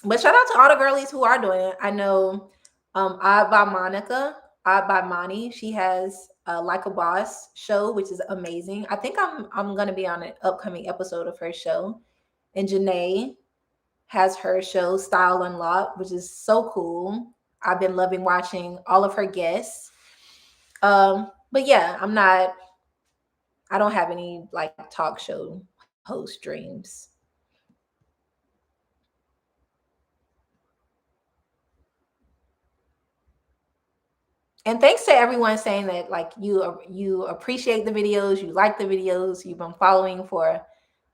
But shout out to all the girlies who are doing it. I know Odd by Monica, Odd by Moni. She has Like a Boss show, which is amazing. I think I'm gonna be on an upcoming episode of her show. And Janae has her show Style Unlocked, which is so cool. I've been loving watching all of her guests. But yeah, I don't have any like talk show host dreams. And thanks to everyone saying that like you appreciate the videos, you like the videos, you've been following for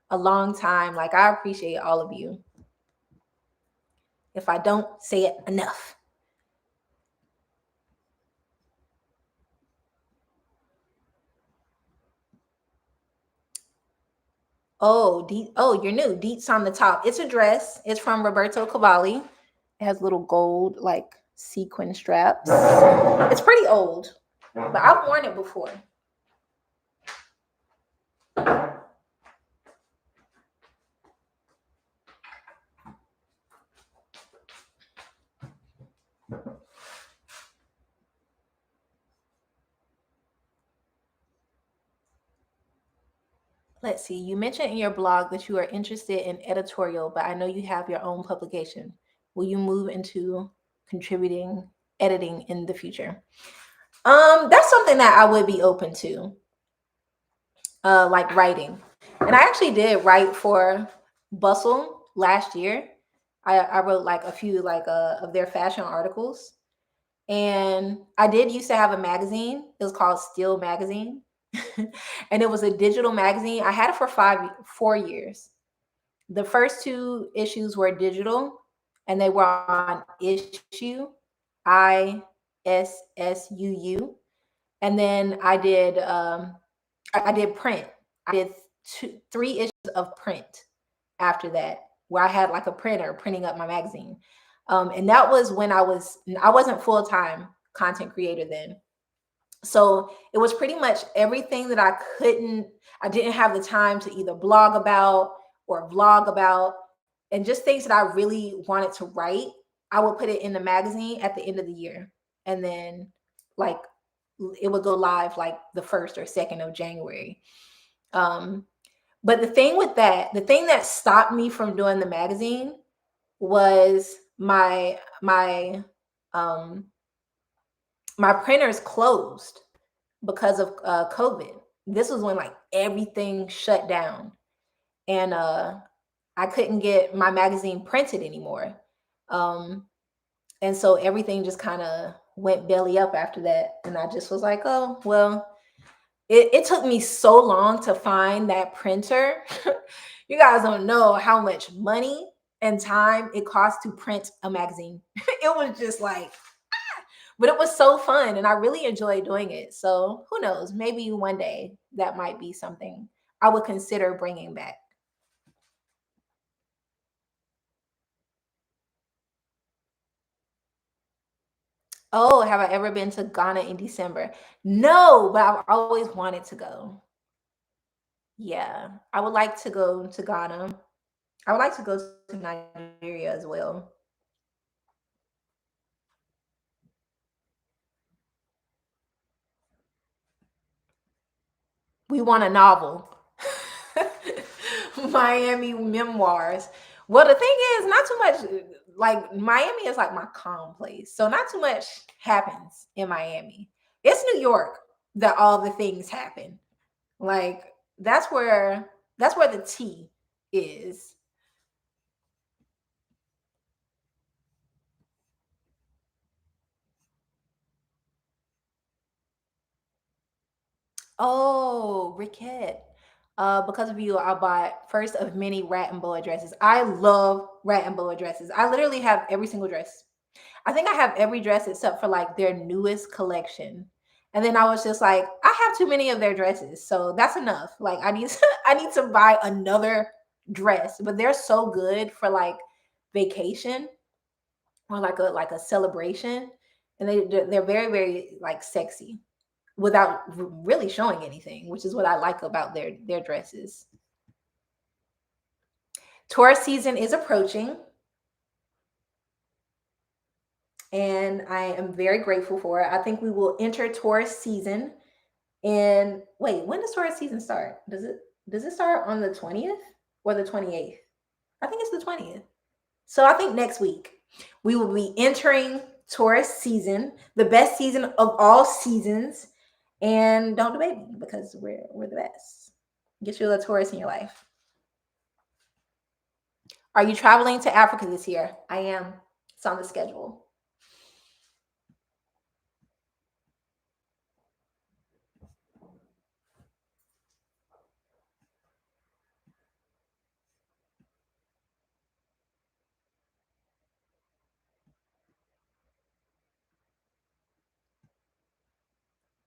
a long time. Like I appreciate all of you. If I don't say it enough. You're new. Deets on the top. It's a dress. It's from Roberto Cavalli. It has little gold like sequin straps. It's pretty old, but I've worn it before. Let's see. You mentioned in your blog that you are interested in editorial, but I know you have your own publication. Will you move into contributing editing in the future? That's something that I would be open to, like writing. And I actually did write for Bustle last year. I wrote like a few like of their fashion articles. And I did used to have a magazine. It was called Steel Magazine. And it was a digital magazine. I had it for 4 years. The first two issues were digital and they were on issue ISSUU. And then I did print. I did three issues of print after that, where I had like a printer printing up my magazine. And that was when I wasn't full-time content creator then. So it was pretty much everything that I didn't have the time to either blog about or vlog about, and just things that I really wanted to write, I would put it in the magazine at the end of the year. And then like it would go live like the 1st or 2nd of January. Um, but the thing that stopped me from doing the magazine was um my printers closed because of COVID. This was when like everything shut down, and I couldn't get my magazine printed anymore. Um, and so everything just kind of went belly up after that, and I just was like, oh well. It took me so long to find that printer. You guys don't know how much money and time it costs to print a magazine. It was just like, but it was so fun and I really enjoyed doing it. So who knows? Maybe one day that might be something I would consider bringing back. Oh, have I ever been to Ghana in December? No, but I've always wanted to go. Yeah, I would like to go to Ghana. I would like to go to Nigeria as well. We want a novel. Miami memoirs. Well, the thing is, not too much. Like Miami is like my calm place, so not too much happens in Miami. It's New York that all the things happen. Like that's where the tea is. Oh, Riquette. Because of you, I bought first of many rat and boa dresses. I love rat and boa dresses. I literally have every single dress. I think I have every dress except for like their newest collection. And then I was just like, I have too many of their dresses, so that's enough. Like I need to, I need to buy another dress. But they're so good for like vacation or like a celebration, and they're very very like sexy without really showing anything, which is what I like about their dresses. Tourist season is approaching, and I am very grateful for it. I think we will enter tourist season. And wait, when does tourist season start? Does it start on the 20th or the 28th? I think it's the 20th. So I think next week we will be entering tourist season, the best season of all seasons. And don't debate me because we're the best. Get you a tourist in your life. Are you traveling to Africa this year? I am. It's on the schedule.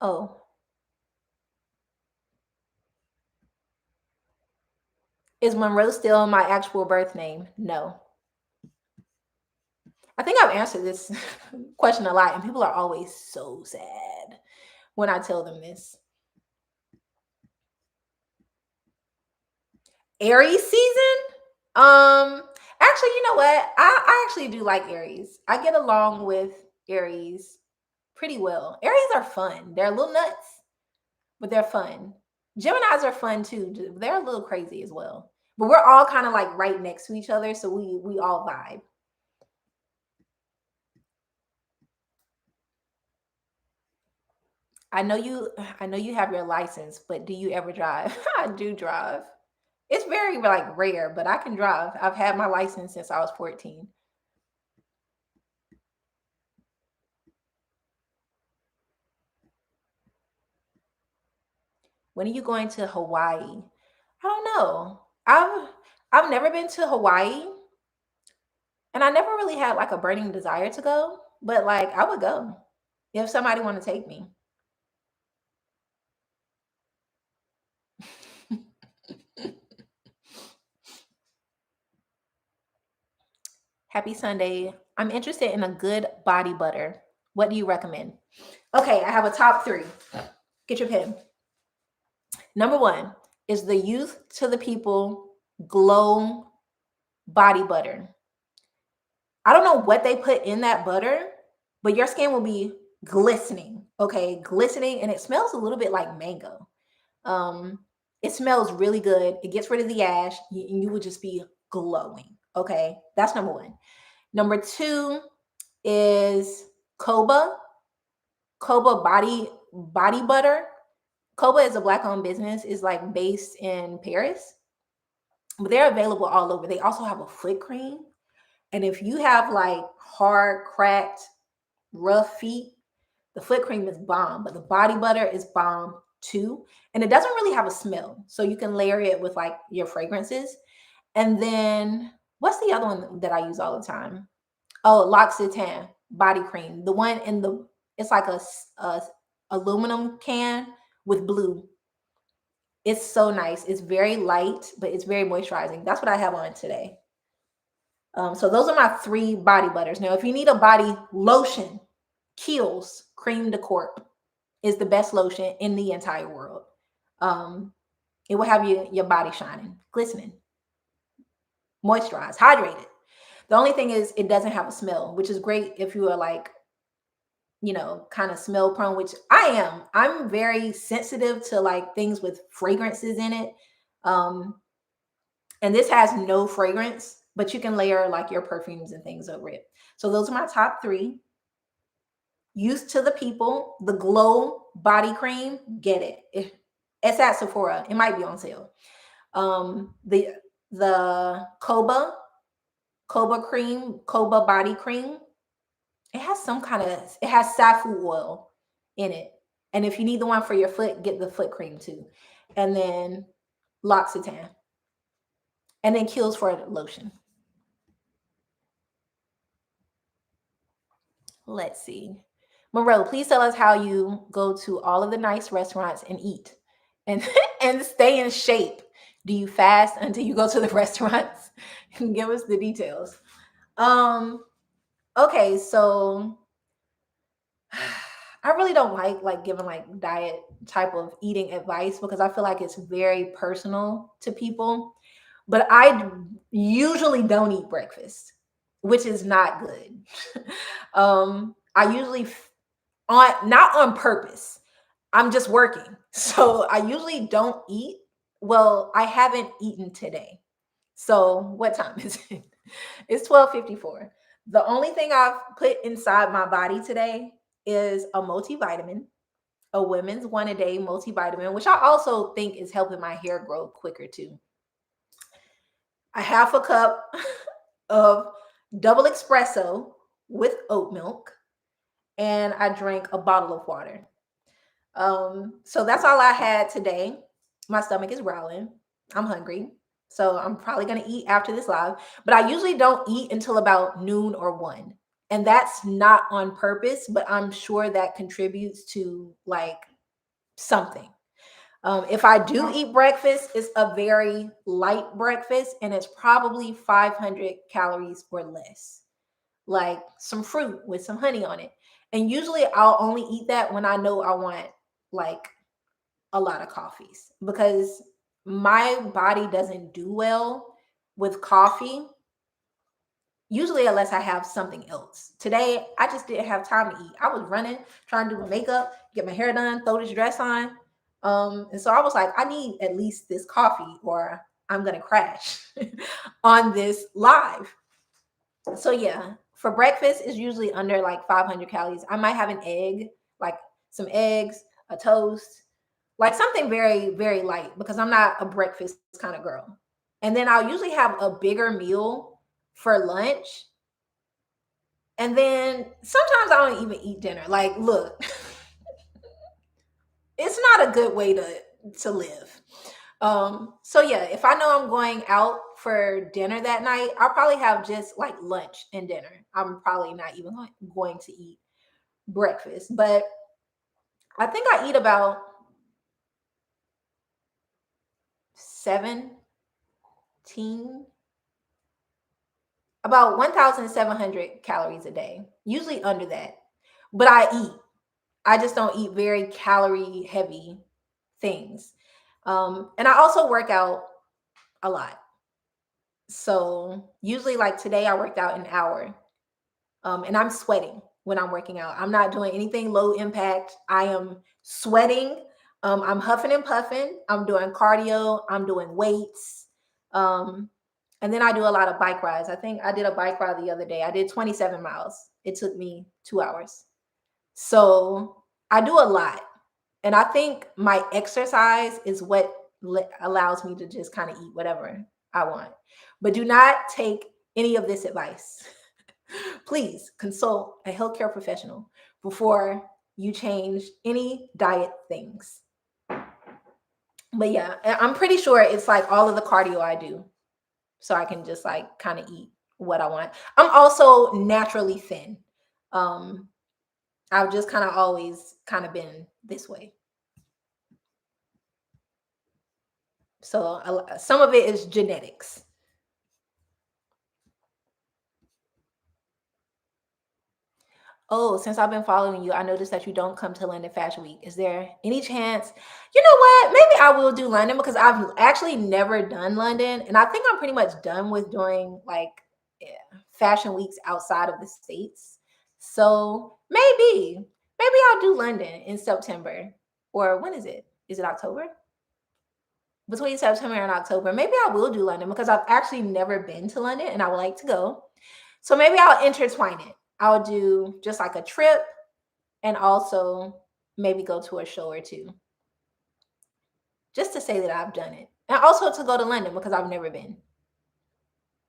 Oh, is Monroe still my actual birth name? No. I think I've answered this question a lot, and people are always so sad when I tell them this. Aries season? Actually, you know what? I actually do like Aries. I get along with Aries pretty well. Aries are fun. They're a little nuts, but they're fun. Geminis are fun too. They're a little crazy as well. But we're all kind of like right next to each other, so we all vibe. I know you have your license, but do you ever drive? I do drive. It's very like rare, but I can drive. I've had my license since I was 14. When are you going to Hawaii? I don't know. I've never been to Hawaii, and I never really had like a burning desire to go, but like I would go if somebody want to take me. Happy Sunday. I'm interested in a good body butter. What do you recommend? Okay, I have a top 3. Get your pen. Number 1 is the Youth to the People Glow Body Butter. I don't know what they put in that butter, but your skin will be glistening. Okay, glistening, and it smells a little bit like mango. Um, it smells really good. It gets rid of the ash, and you will just be glowing. Okay, that's number 1. Number 2 is Koba. Koba body butter. Koba is a black owned business. Is like based in Paris, but they're available all over. They also have a foot cream, and if you have like hard, cracked, rough feet, the foot cream is bomb. But the body butter is bomb too, and it doesn't really have a smell, so you can layer it with like your fragrances. And then what's the other one that I use all the time? Oh, L'Occitane body cream. The one in the it's like a aluminum can with blue. It's so nice. It's very light, but it's very moisturizing. That's what I have on today. So those are my 3 body butters. Now, if you need a body lotion, Kiehl's Cream de Corp is the best lotion in the entire world. Um, it will have your body shining, glistening, moisturized, hydrated. The only thing is it doesn't have a smell, which is great if you are like, kind of smell prone, which I am. I'm very sensitive to like things with fragrances in it. Um, and this has no fragrance, but you can layer like your perfumes and things over it. So those are my top three. Used to the People, the Glow Body Cream, get it. It's at Sephora. It might be on sale. The Coba cream, Coba body cream. It has saffron oil in it. And if you need the one for your foot, get the foot cream too. And then L'Occitane. And then Kiehl's for lotion. Let's see. Monroe, please tell us how you go to all of the nice restaurants and eat and and stay in shape. Do you fast until you go to the restaurants? Give us the details. Um, okay, so I really don't like giving like diet type of eating advice because I feel like it's very personal to people. But I usually don't eat breakfast, which is not good. I usually on not on purpose. I'm just working. So I usually don't eat. Well, I haven't eaten today. So what time is it? It's 12:54. The only thing I've put inside my body today is a multivitamin, a women's one a day multivitamin, which I also think is helping my hair grow quicker too. A half a cup of double espresso with oat milk, and I drank a bottle of water. So that's all I had today. My stomach is growling. I'm hungry. So I'm probably gonna eat after this live. But I usually don't eat until about noon or one. And that's not on purpose, but I'm sure that contributes to like something. If I do eat breakfast, it's a very light breakfast and it's probably 500 calories or less, like some fruit with some honey on it. And usually I'll only eat that when I know I want like a lot of coffees because my body doesn't do well with coffee, usually unless I have something else. Today, I just didn't have time to eat. I was running, trying to do my makeup, get my hair done, throw this dress on. And so I was like, I need at least this coffee or I'm gonna crash on this live. So yeah, for breakfast it's usually under like 500 calories. I might have an egg, like some eggs, a toast, like something very, very light because I'm not a breakfast kind of girl. And then I'll usually have a bigger meal for lunch. And then sometimes I don't even eat dinner. Like, look, it's not a good way to live. So yeah, if I know I'm going out for dinner that night, I'll probably have just like lunch and dinner. I'm probably not even going to eat breakfast. But I think I eat about 17 about 1,700 calories a day, usually under that. But I eat. I just don't eat very calorie heavy things. And I also work out a lot. So usually, like today, I worked out an hour, and I'm sweating when I'm working out. I'm not doing anything low impact. I am sweating. I'm huffing and puffing. I'm doing cardio. I'm doing weights. Um, and then I do a lot of bike rides. I think I did a bike ride the other day. I did 27 miles. It took me 2 hours. So I do a lot. And I think my exercise is what allows me to just kind of eat whatever I want. But do not take any of this advice. Please consult a healthcare professional before you change any diet things. But yeah, I'm pretty sure it's like all of the cardio I do. So I can just like kind of eat what I want. I'm also naturally thin. Um, I've just kind of always kind of been this way. So some of it is genetics. Oh, since I've been following you, I noticed that you don't come to London Fashion Week. Is there any chance? You know what? Maybe I will do London because I've actually never done London. And I think I'm pretty much done with doing like fashion weeks outside of the States. So maybe I'll do London in September. Or when is it? Is it October? Between September and October. Maybe I will do London because I've actually never been to London and I would like to go. So maybe I'll intertwine it. I'll do just like a trip and also maybe go to a show or two just to say that I've done it. And also to go to London because I've never been.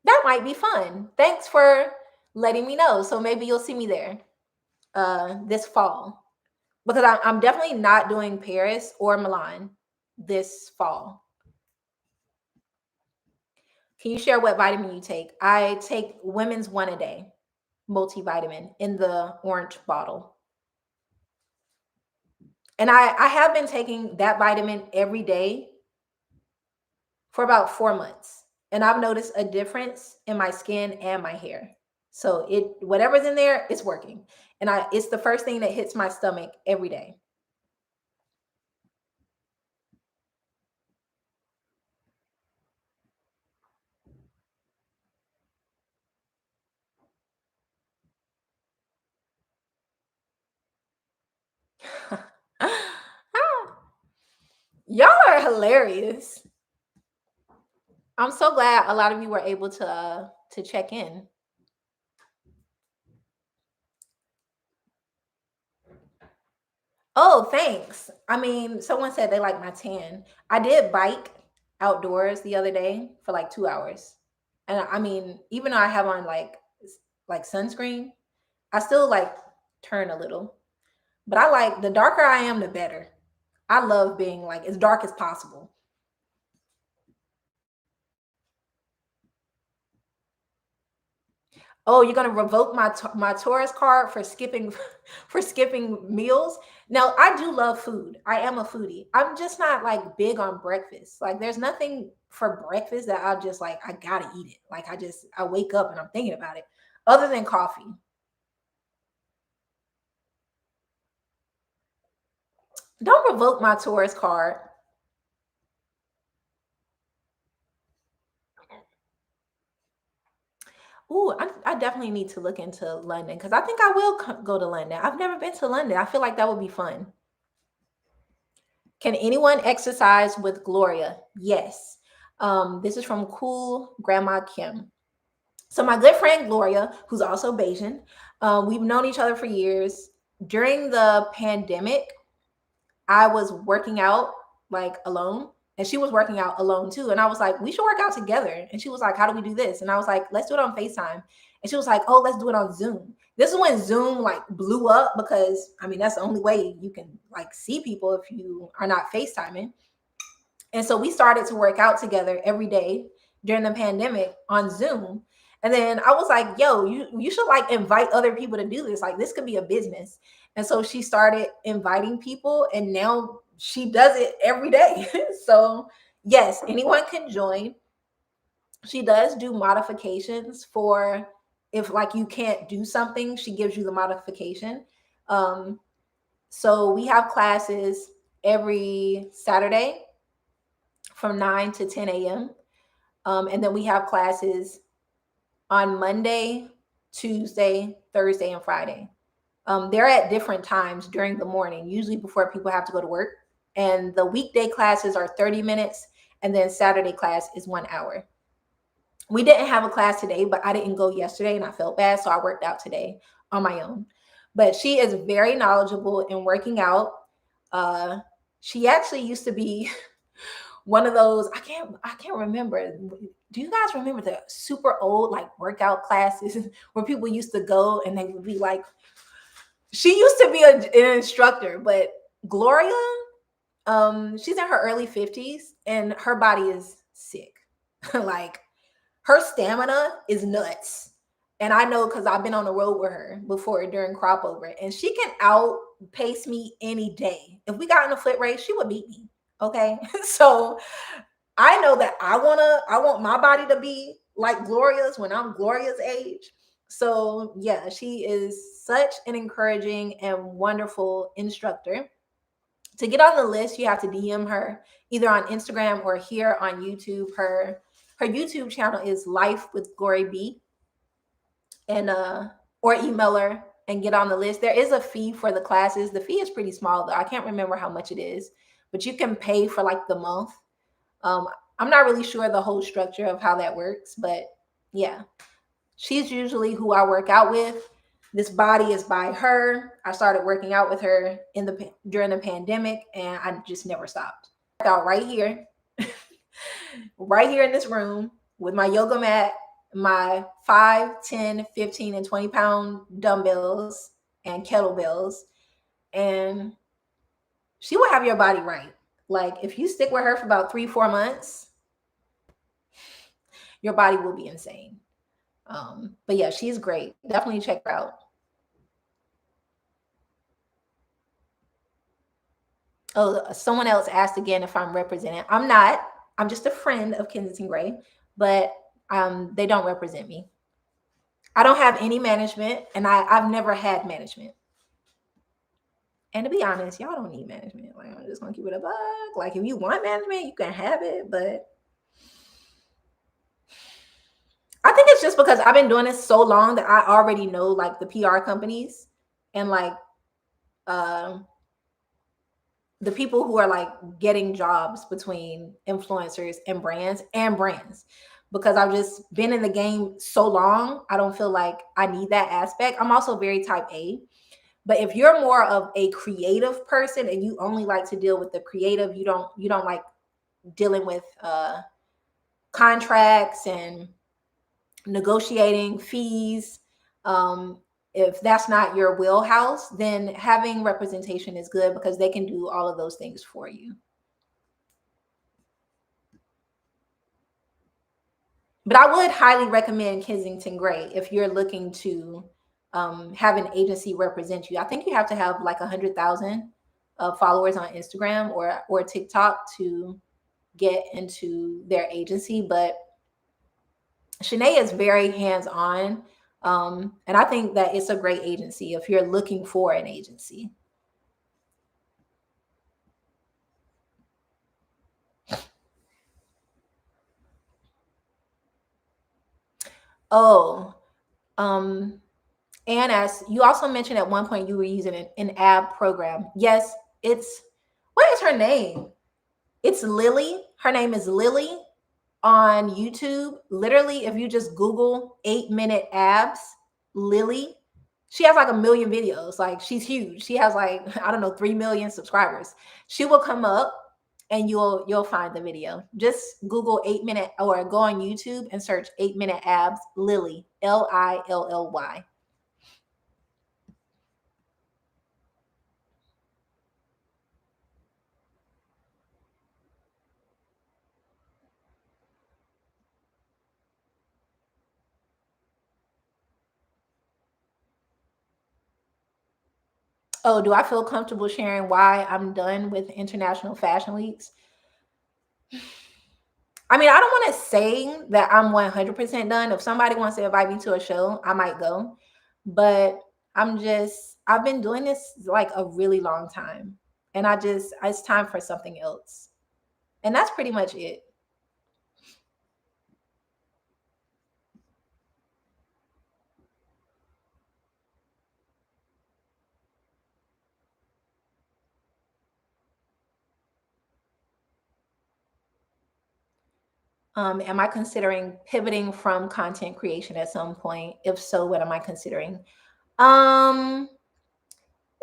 That might be fun. Thanks for letting me know. So maybe you'll see me there this fall because I'm definitely not doing Paris or Milan this fall. Can you share what vitamin you take? I take Women's One a Day multivitamin in the orange bottle. And I have been taking that vitamin every day for about 4 months. And I've noticed a difference in my skin and my hair. So whatever's in there, it's working. And it's the first thing that hits my stomach every day. Y'all are hilarious. I'm so glad a lot of you were able to check in. Oh, thanks. I mean, someone said they like my tan. I did bike outdoors the other day for like 2 hours. And I mean, even though I have on like sunscreen, I still like turn a little. But I like the darker I am, the better. I love being like as dark as possible. Oh, you're gonna revoke my tourist card for skipping for skipping meals? Now, I do love food. I am a foodie. I'm just not like big on breakfast. Like, there's nothing for breakfast that I just like. I gotta eat it. Like, I wake up and I'm thinking about it. Other than coffee, don't revoke my tourist card. Ooh, I definitely need to look into London because I think I will go to London. I've never been to London. I feel like that would be fun. Can anyone exercise with Gloria? Yes. This is from Cool Grandma Kim. So my good friend Gloria, who's also Bayesian, we've known each other for years. During the pandemic, I was working out like alone, and she was working out alone too. And I was like, we should work out together. And she was like, how do we do this? And I was like, let's do it on FaceTime. And she was like, oh, let's do it on Zoom. This is when Zoom like blew up because I mean that's the only way you can like see people if you are not FaceTiming. And so we started to work out together every day during the pandemic on Zoom. And then I was like, yo, you should like invite other people to do this. Like this could be a business. And so she started inviting people and now she does it every day. So yes, anyone can join. She does do modifications for if like you can't do something, she gives you the modification. Um, so we have classes every Saturday from 9 to 10 a.m. And then we have classes on Monday, Tuesday, Thursday, and Friday. They're at different times during the morning, usually before people have to go to work. And the weekday classes are 30 minutes, and then Saturday class is 1 hour. We didn't have a class today, but I didn't go yesterday and I felt bad. So I worked out today on my own. But she is very knowledgeable in working out. Uh, she actually used to be one of those I can't remember. Do you guys remember the super old like workout classes where people used to go and they would be like she used to be an instructor, but Gloria, she's in her early 50s and her body is sick. Like her stamina is nuts. And I know because I've been on the road with her before during crop over, and she can outpace me any day. If we got in a foot race, she would beat me. Okay. So I know that I want my body to be like Gloria's when I'm Gloria's age. So yeah, she is such an encouraging and wonderful instructor. To get on the list, you have to DM her either on Instagram or here on YouTube. Her YouTube channel is Life with Glory B, and or email her and get on the list. There is a fee for the classes. The fee is pretty small though. I can't remember how much it is, but you can pay for like the month. Um, I'm not really sure the whole structure of how that works, but yeah, she's usually who I work out with. This body is by her. I started working out with her during the pandemic, and I just never stopped. Out right here, right here in this room with my yoga mat, my 5, 10, 15, and 20-pound dumbbells and kettlebells, and she will have your body right. Like if you stick with her for about 3-4 months, your body will be insane. But yeah, she's great. Definitely check her out. Oh, someone else asked again if I'm represented. I'm not. I'm just a friend of Kensington Gray, but they don't represent me. I don't have any management, and I've never had management. And to be honest, y'all don't need management. Like I'm just gonna keep it a buck. Like if you want management, you can have it, but I think it's just because I've been doing this so long that I already know like the PR companies and like um the people who are like getting jobs between influencers and brands because I've just been in the game so long. I don't feel like I need that aspect. I'm also very type A. But if you're more of a creative person and you only like to deal with the creative, you don't like dealing with contracts and negotiating fees. If that's not your wheelhouse, then having representation is good because they can do all of those things for you. But I would highly recommend Kensington Gray if you're looking to have an agency represent you. I think you have to have like 100,000 followers on Instagram or TikTok to get into their agency. But Shanae is very hands on, and I think that it's a great agency if you're looking for an agency. Oh, um, and as you also mentioned at one point, you were using an ab program. Yes, it's what is her name? It's Lily. Her name is Lily on YouTube. Literally, if you just Google 8-minute abs, Lily, she has like a million videos. Like she's huge. She has like, I don't know, 3 million subscribers. She will come up and you'll find the video. Just Google 8-minute or go on YouTube and search 8-minute abs, Lily, Lilly. Oh, do I feel comfortable sharing why I'm done with international fashion weeks? I mean, I don't want to say that I'm 100% done. If somebody wants to invite me to a show, I might go. But I've been doing this like a really long time. And it's time for something else. And that's pretty much it. Am I considering pivoting from content creation at some point? If so, what am I considering? Um,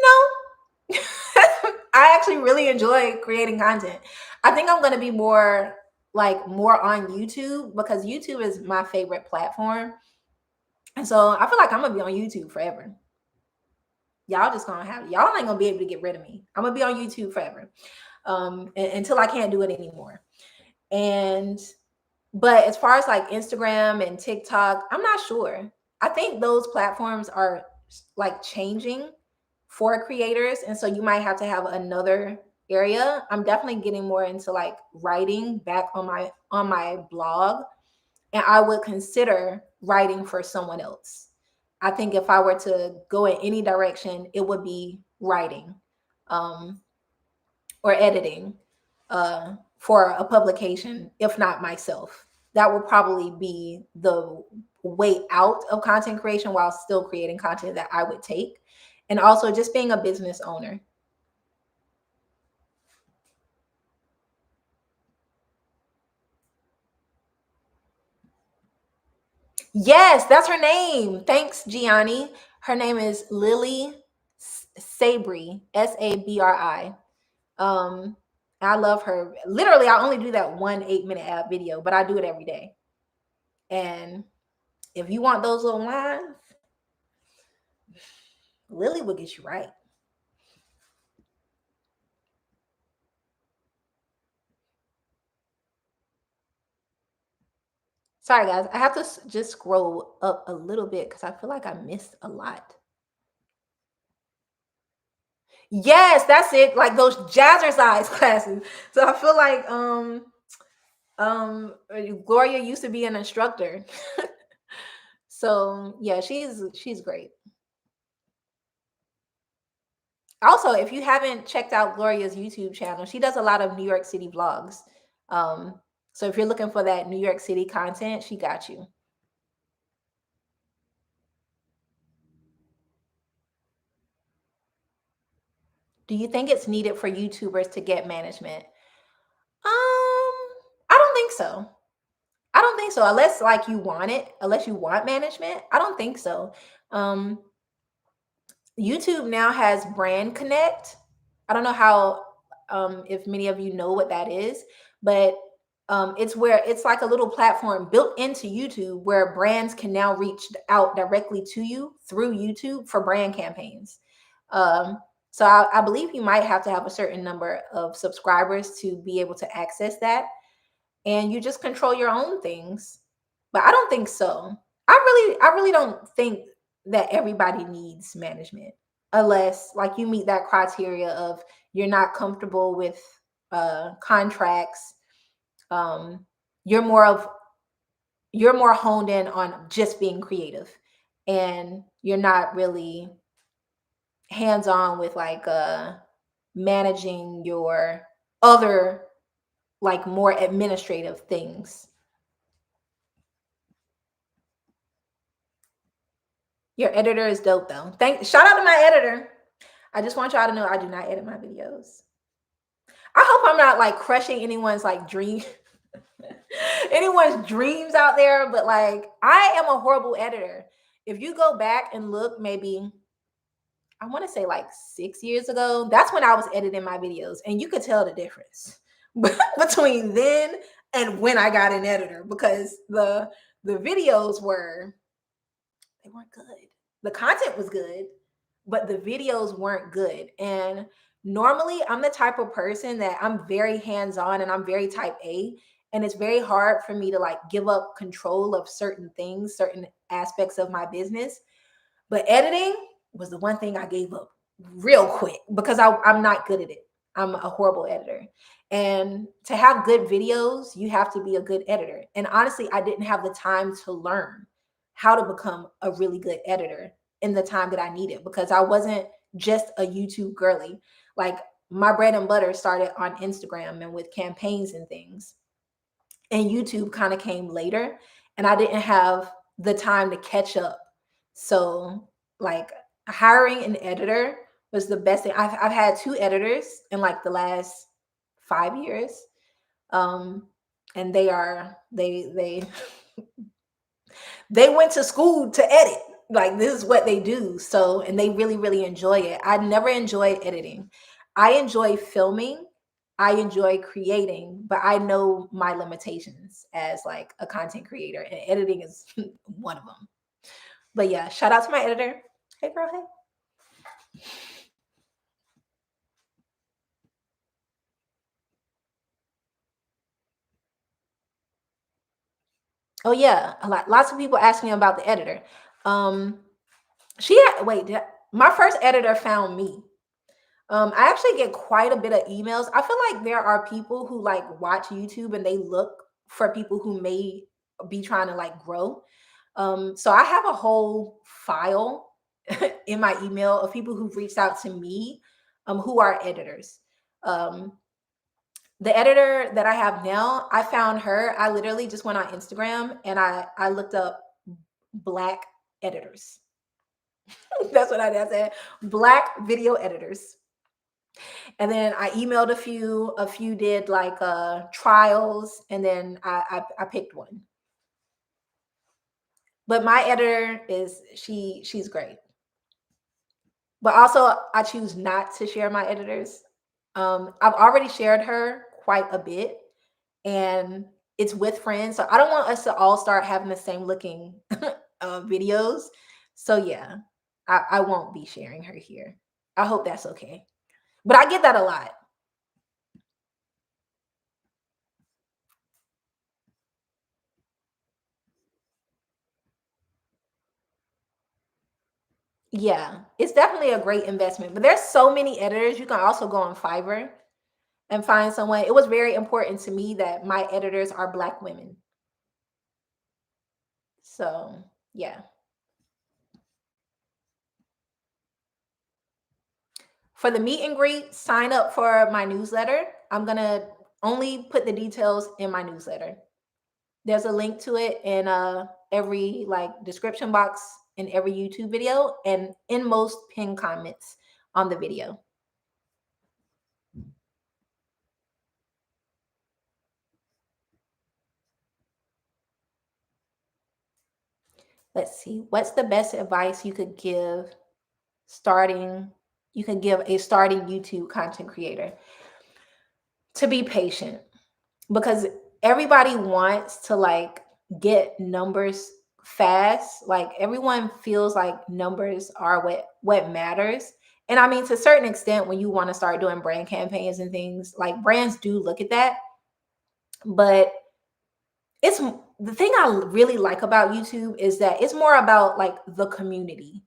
no. I actually really enjoy creating content. I think I'm going to be more on YouTube because YouTube is my favorite platform. And so I feel like I'm going to be on YouTube forever. Y'all ain't going to be able to get rid of me. I'm going to be on YouTube forever. Until I can't do it anymore. And but as far as like Instagram and TikTok, I'm not sure. I think those platforms are like changing for creators. And so you might have to have another area. I'm definitely getting more into like writing back on my blog. And I would consider writing for someone else. I think if I were to go in any direction, it would be writing, um, or editing, for a publication, if not myself. That would probably be the way out of content creation while still creating content that I would take. And also just being a business owner. Yes, that's her name. Thanks, Gianni. Her name is Lily Sabri, Sabri. Um, I love her. Literally, I only do that one 8-minute app video, but I do it every day. And if you want those little lines, Lily will get you right. Sorry, guys. I have to just scroll up a little bit because I feel like I missed a lot. Yes, that's it. Like those jazzercise classes. So I feel like Gloria used to be an instructor. So yeah, she's great. Also, if you haven't checked out Gloria's YouTube channel, she does a lot of New York City vlogs. Um, so if you're looking for that New York City content, she got you. Do you think it's needed for YouTubers to get management? I don't think so. I don't think so. Unless like you want it, unless you want management, I don't think so. Um, YouTube now has Brand Connect. I don't know how, if many of you know what that is, but it's where it's like a little platform built into YouTube where brands can now reach out directly to you through YouTube for brand campaigns. So I believe you might have to have a certain number of subscribers to be able to access that, and you just control your own things. But I don't think so. I really don't think that everybody needs management unless like you meet that criteria of you're not comfortable with contracts. um you're more of you're more honed in on just being creative, and you're not really hands on with like managing your other like more administrative things. Your editor is dope though. Thank Shout out to my editor. I just want y'all to know I do not edit my videos. I hope I'm not like crushing anyone's like dream anyone's dreams out there, but like I am a horrible editor. If you go back and look, maybe I want to say like 6 years ago, that's when I was editing my videos, and you could tell the difference between then and when I got an editor because the videos were they weren't good. The content was good, but the videos weren't good. And normally I'm the type of person that I'm very hands-on and I'm very type A. And it's very hard for me to like give up control of certain things, certain aspects of my business. But editing was the one thing I gave up real quick because I'm not good at it. I'm a horrible editor. And to have good videos, you have to be a good editor. And honestly, I didn't have the time to learn how to become a really good editor in the time that I needed because I wasn't just a YouTube girly. Like my bread and butter started on Instagram and with campaigns and things. And YouTube kind of came later, and I didn't have the time to catch up. So, like hiring an editor was the best thing. I've had two editors in like the last 5 years. Um, and they they went to school to edit. Like this is what they do. So, and they really, really enjoy it. I never enjoyed editing. I enjoy filming. I enjoy creating, but I know my limitations as like a content creator, and editing is one of them. But yeah, shout out to my editor. Hey girl, hey. Oh yeah, lots of people ask me about the editor. Um, she had, wait, my first editor found me. I actually get quite a bit of emails. I feel like there are people who like watch YouTube and they look for people who may be trying to like grow. So I have a whole file in my email of people who've reached out to me, who are editors. Um, the editor that I have now, I found her. I literally just went on Instagram and I looked up black editors. That's what I did. I said black video editors. And then I emailed a few did like trials, and then I picked one. But my editor is she's great. But also I choose not to share my editors. I've already shared her quite a bit, and it's with friends. So I don't want us to all start having the same looking videos. So yeah, I won't be sharing her here. I hope that's okay. But I get that a lot. Yeah, it's definitely a great investment. But there's so many editors. You can also go on Fiverr and find someone. It was very important to me that my editors are Black women. So yeah. For the meet and greet, sign up for my newsletter. I'm gonna only put the details in my newsletter. There's a link to it in every like description box in every YouTube video and in most pinned comments on the video. Let's see. What's the best advice you could give starting you can give a starting YouTube content creator? To be patient, because everybody wants to like get numbers fast. Like everyone feels like numbers are what matters. And I mean, to a certain extent, when you want to start doing brand campaigns and things, like brands do look at that. But it's the thing I really like about YouTube is that it's more about like the community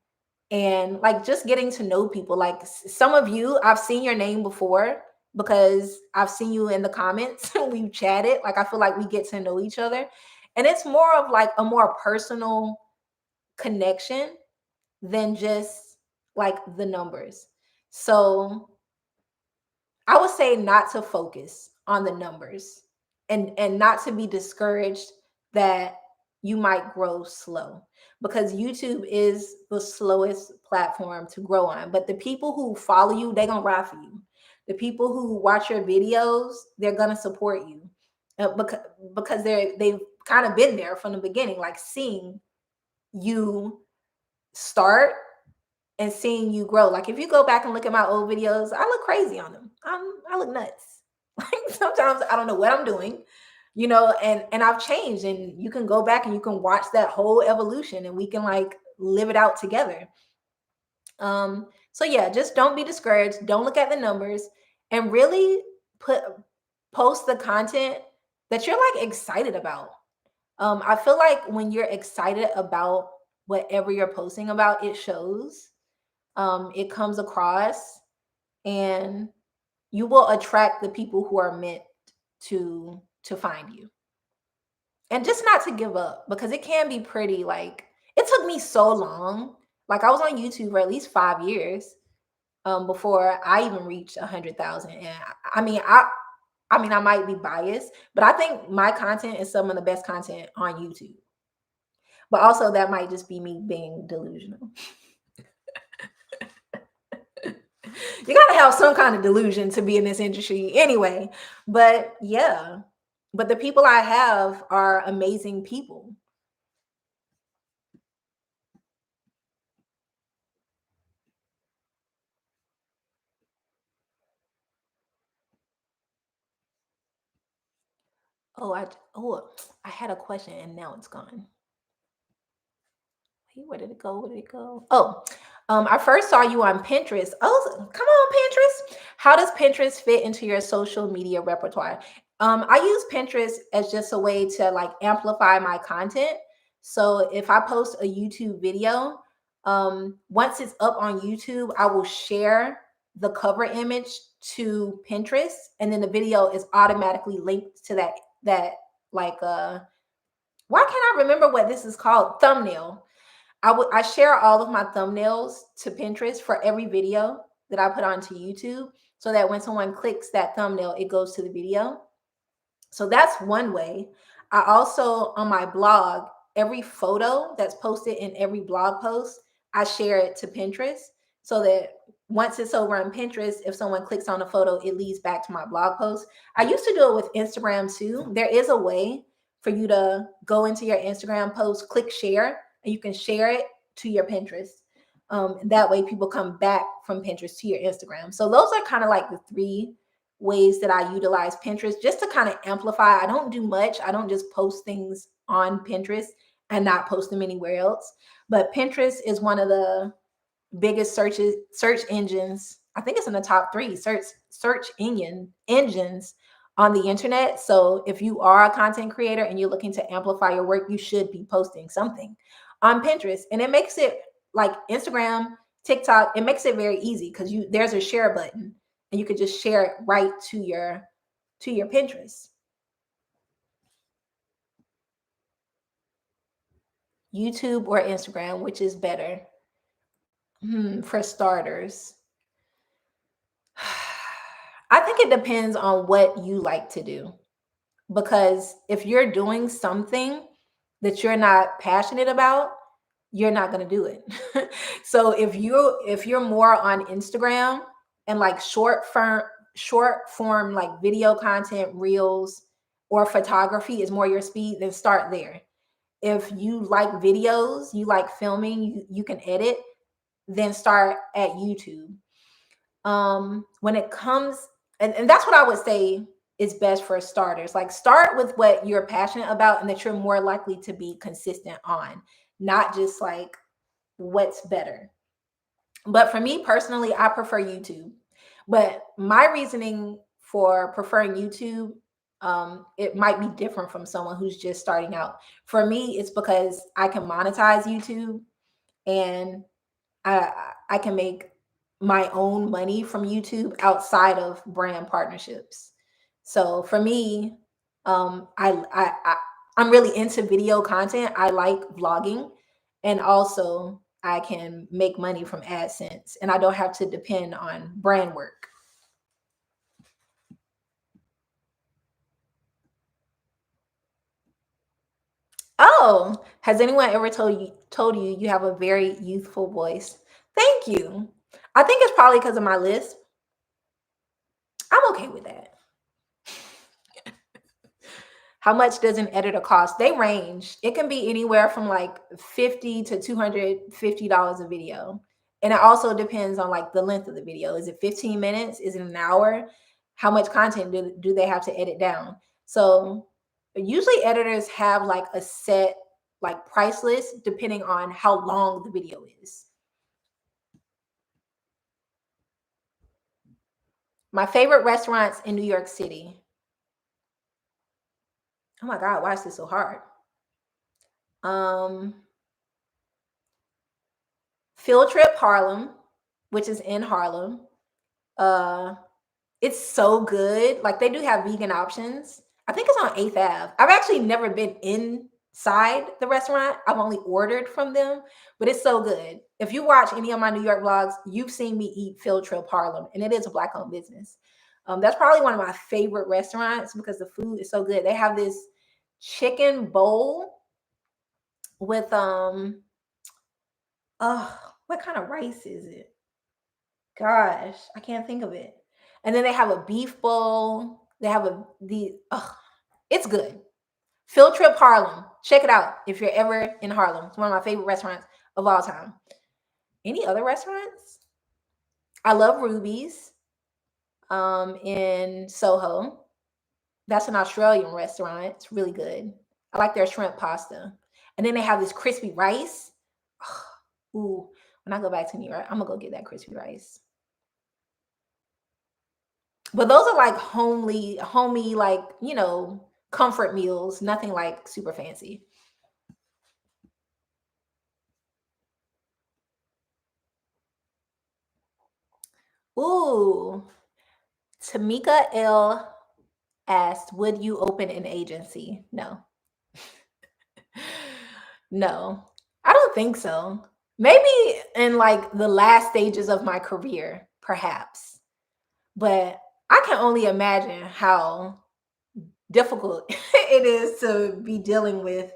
and like just getting to know people. Like some of you, I've seen your name before because I've seen you in the comments. We've chatted. Like I feel like we get to know each other. And it's more of like a more personal connection than just like the numbers. So I would say not to focus on the numbers and not to be discouraged that you might grow slow, because YouTube is the slowest platform to grow on. But the people who follow you, they're gonna ride for you. The people who watch your videos, they're gonna support you because they've kind of been there from the beginning, like seeing you start and seeing you grow. Like if you go back and look at my old videos, I look crazy on them. I look nuts. Like sometimes I don't know what I'm doing, and I've changed. And you can go back and you can watch that whole evolution, and we can like live it out together. So yeah, just don't be discouraged. Don't look at the numbers, and really put post the content that you're like excited about. I feel like when you're excited about whatever you're posting about, it shows. It comes across, and you will attract the people who are meant to find you. And just not to give up, because it can be pretty like it took me so long. Like I was on YouTube for at least 5 years before I even reached 100,000. And I mean I might be biased, but I think my content is some of the best content on YouTube. But also that might just be me being delusional. You gotta have some kind of delusion to be in this industry anyway. But yeah, but the people I have are amazing people. Oh, I had a question and now it's gone. Hey, where did it go? Where did it go? Oh, I first saw you on Pinterest. Oh, come on, Pinterest. How does Pinterest fit into your social media repertoire? I use Pinterest as just a way to like amplify my content. So if I post a YouTube video, once it's up on YouTube, I will share the cover image to Pinterest, and then the video is automatically linked to that like Why can't I remember what this is called? Thumbnail. I share all of my thumbnails to Pinterest for every video that I put onto YouTube, so that when someone clicks that thumbnail, it goes to the video. So that's one way. I also, on my blog, every photo that's posted in every blog post, I share it to Pinterest, so that once it's over on Pinterest, if someone clicks on the photo, it leads back to my blog post. I used to do it with Instagram too. There is a way for you to go into your Instagram post, click share, and you can share it to your Pinterest. That way people come back from Pinterest to your Instagram. So those are kind of like the three ways that I utilize Pinterest, just to kind of amplify. I don't do much. I don't just post things on Pinterest and not post them anywhere else. But Pinterest is one of the biggest search engines. I think it's in the top three search engines on the internet. So if you are a content creator and you're looking to amplify your work, you should be posting something on Pinterest. And it makes it, like Instagram, TikTok, it makes it very easy because there's a share button and you could just share it right to your Pinterest. YouTube or Instagram, which is better? For starters, I think it depends on what you like to do. Because if you're doing something that you're not passionate about, you're not going to do it. So if you're more on Instagram and like short form like video content, reels, or photography is more your speed, then start there. If you like videos, you like filming, you can edit, then start at YouTube. When it comes, and that's what I would say is best for starters. Like, start with what you're passionate about and that you're more likely to be consistent on, not just like what's better. But for me personally, I prefer YouTube. But my reasoning for preferring YouTube, it might be different from someone who's just starting out. For me, it's because I can monetize YouTube, and I can make my own money from YouTube outside of brand partnerships. So for me, I'm really into video content. I like vlogging, and also I can make money from AdSense, and I don't have to depend on brand work. Oh, has anyone ever told you you have a very youthful voice? Thank you. I think it's probably because of my list. I'm okay with that. How much does an editor cost? They range. It can be anywhere from like 50 to $250 a video. And it also depends on like the length of the video. Is it 15 minutes? Is it an hour? How much content do they have to edit down? So usually editors have like a set like price list depending on how long the video is. My favorite restaurants in New York City. Oh my God, why is this so hard? Um, Field Trip Harlem, which is in Harlem. Uh, it's so good. Like, they do have vegan options. I think it's on 8th Ave. I've actually never been inside the restaurant. I've only ordered from them, but it's so good. If you watch any of my New York vlogs, you've seen me eat Field Trip Harlem, and it is a Black-owned business. That's probably one of my favorite restaurants because the food is so good. They have this chicken bowl with what kind of rice is it? Gosh, I can't think of it. And then they have a beef bowl. They have it's good. Field Trip Harlem. Check it out if you're ever in Harlem. It's one of my favorite restaurants of all time. Any other restaurants? I love Ruby's in Soho. That's an Australian restaurant. It's really good. I like their shrimp pasta. And then they have this crispy rice. Ooh, when I go back to New York, I'm gonna go get that crispy rice. But those are like homey, like, comfort meals, nothing like super fancy. Ooh, Tamika L asked, would you open an agency? No. No, I don't think so. Maybe in like the last stages of my career, perhaps. But I can only imagine how difficult it is to be dealing with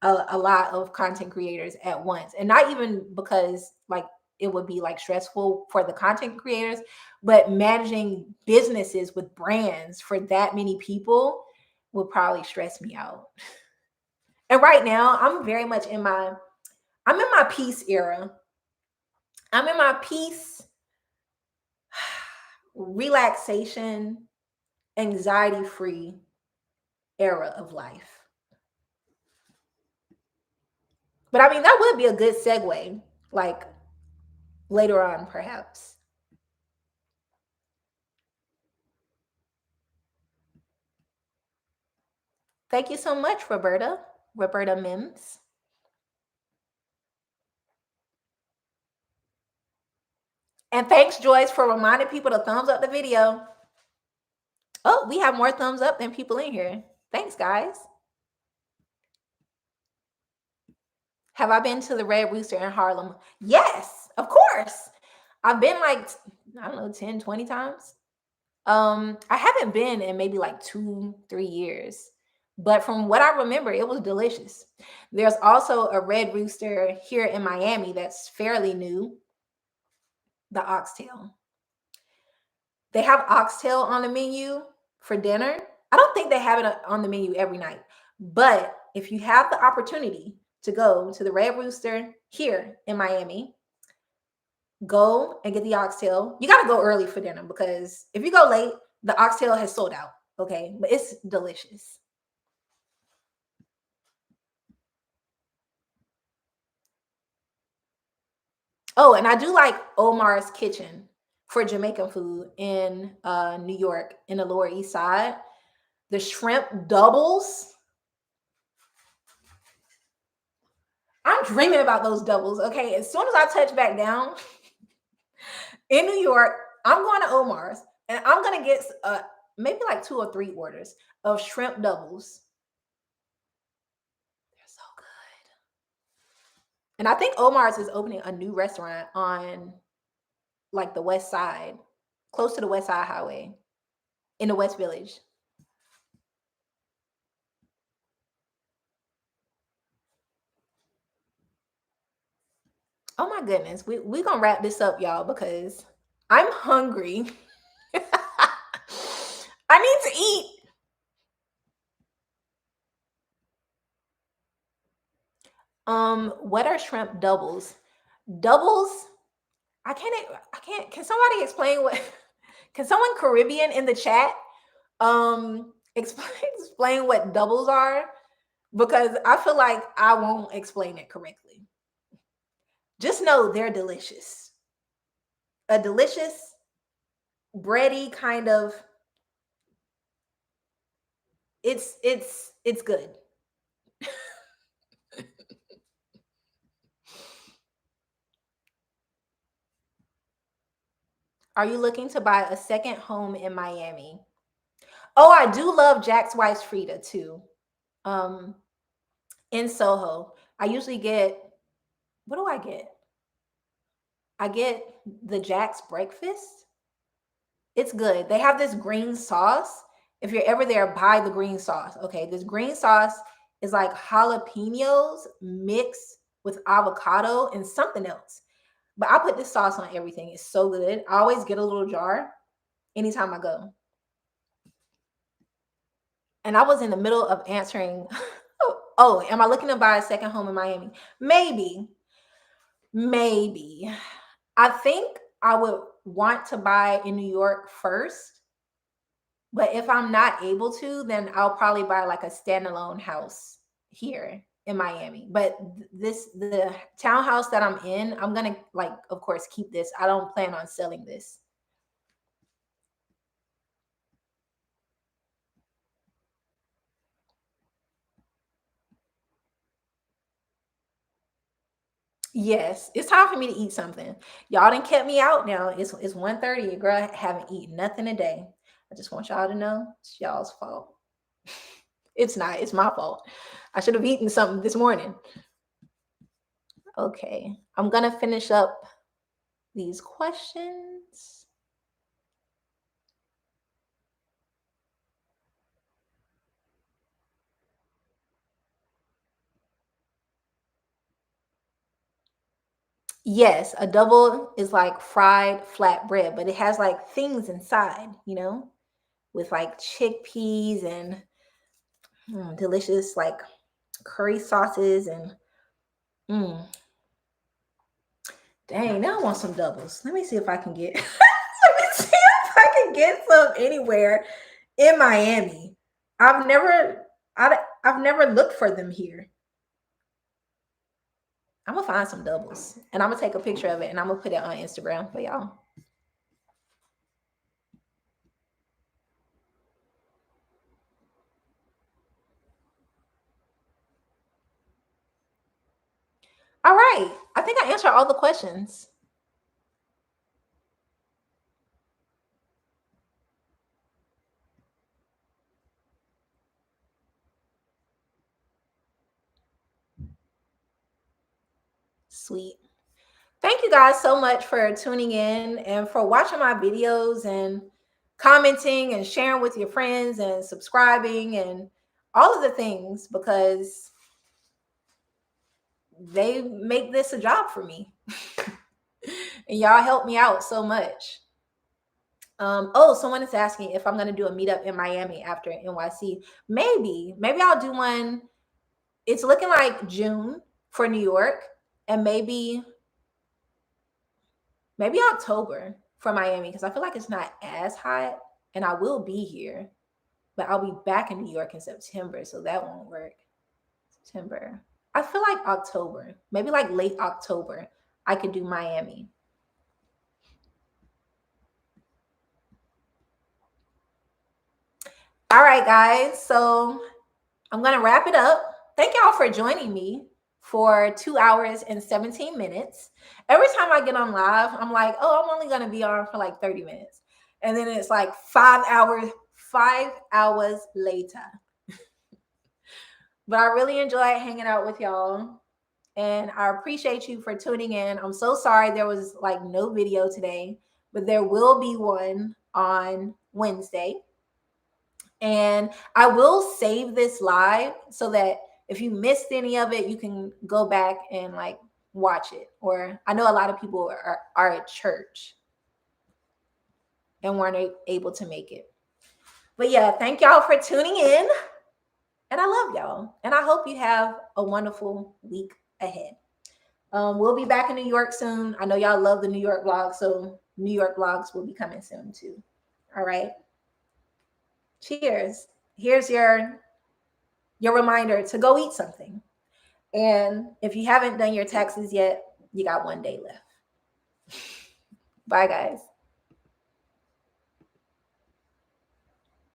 a lot of content creators at once. And not even because like it would be like stressful for the content creators, but managing businesses with brands for that many people would probably stress me out. And right now, I'm in my peace era. I'm in my peace, relaxation, anxiety free era of life. But I mean, that would be a good segue, like later on, perhaps. Thank you so much, Roberta Mims. And thanks, Joyce, for reminding people to thumbs up the video. Oh, we have more thumbs up than people in here. Thanks, guys. Have I been to the Red Rooster in Harlem? Yes, of course. I've been like, I don't know, 10, 20 times. I haven't been in maybe like 2, 3 years. But from what I remember, it was delicious. There's also a Red Rooster here in Miami that's fairly new, the Oxtail. They have oxtail on the menu for dinner. I don't think they have it on the menu every night. But if you have the opportunity to go to the Red Rooster here in Miami, go and get the oxtail. You got to go early for dinner because if you go late, the oxtail has sold out. Okay. But it's delicious. Oh, and I do like Omar's Kitchen for Jamaican food in New York in the Lower East Side. The shrimp doubles. I'm dreaming about those doubles. Okay. As soon as I touch back down in New York, I'm going to Omar's and I'm going to get maybe like 2 or 3 orders of shrimp doubles. They're so good. And I think Omar's is opening a new restaurant on like the west side, close to the West Side Highway in the West Village. Oh my goodness. We gonna wrap this up, y'all, because I'm hungry. I need to eat. What are shrimp doubles? Doubles? I can't. Can somebody explain what can someone Caribbean in the chat explain explain what doubles are? Because I feel like I won't explain it correctly. Just know they're delicious. A delicious, bready kind of it's good. Are you looking to buy a second home in Miami? Oh, I do love Jack's Wife's Frida too. Um, in Soho. I usually get what do I get? I get the Jack's breakfast. It's good. They have this green sauce. If you're ever there, buy the green sauce. Okay, this green sauce is like jalapenos mixed with avocado and something else. But I put this sauce on everything. It's so good. I always get a little jar anytime I go. And I was in the middle of answering. Oh, am I looking to buy a second home in Miami? Maybe. Maybe. I think I would want to buy in New York first. But if I'm not able to, then I'll probably buy like a standalone house here in Miami. But the townhouse that I'm in, I'm gonna like, of course, keep this. I don't plan on selling this. Yes, it's time for me to eat something. Y'all done kept me out now. It's 1:30. Your girl haven't eaten nothing today. I just want y'all to know it's y'all's fault. It's not, it's my fault. I should have eaten something this morning. Okay, I'm gonna finish up these questions. Yes, a double is like fried flat bread, but it has like things inside, with like chickpeas and delicious like curry sauces and mm, dang, now I want some doubles. Let me see if I can get let me see if I can get some anywhere in Miami. I've never I've never looked for them here. I'm gonna find some doubles and I'm gonna take a picture of it and I'm gonna put it on Instagram for y'all. All right. I think I answered all the questions. Sweet. Thank you guys so much for tuning in and for watching my videos and commenting and sharing with your friends and subscribing and all of the things because they make this a job for me. And y'all help me out so much. Oh, someone is asking if I'm going to do a meetup in Miami after NYC. Maybe I'll do one. It's looking like June for New York and maybe October for Miami because I feel like it's not as hot and I will be here, but I'll be back in New York in September, so that won't work. September. I feel like October, maybe like late October, I could do Miami. All right, guys. So I'm going to wrap it up. Thank y'all for joining me for 2 hours and 17 minutes. Every time I get on live, I'm like, oh, I'm only going to be on for like 30 minutes. And then it's like 5 hours later. But I really enjoy hanging out with y'all. And I appreciate you for tuning in. I'm so sorry there was like no video today, but there will be one on Wednesday. And I will save this live so that if you missed any of it, you can go back and like watch it. Or I know a lot of people are at church and weren't able to make it. But yeah, thank y'all for tuning in. And I love y'all. And I hope you have a wonderful week ahead. We'll be back in New York soon. I know y'all love the New York vlogs, so New York vlogs will be coming soon too. All right. Cheers. Here's your reminder to go eat something. And if you haven't done your taxes yet, you got 1 day left. Bye, guys.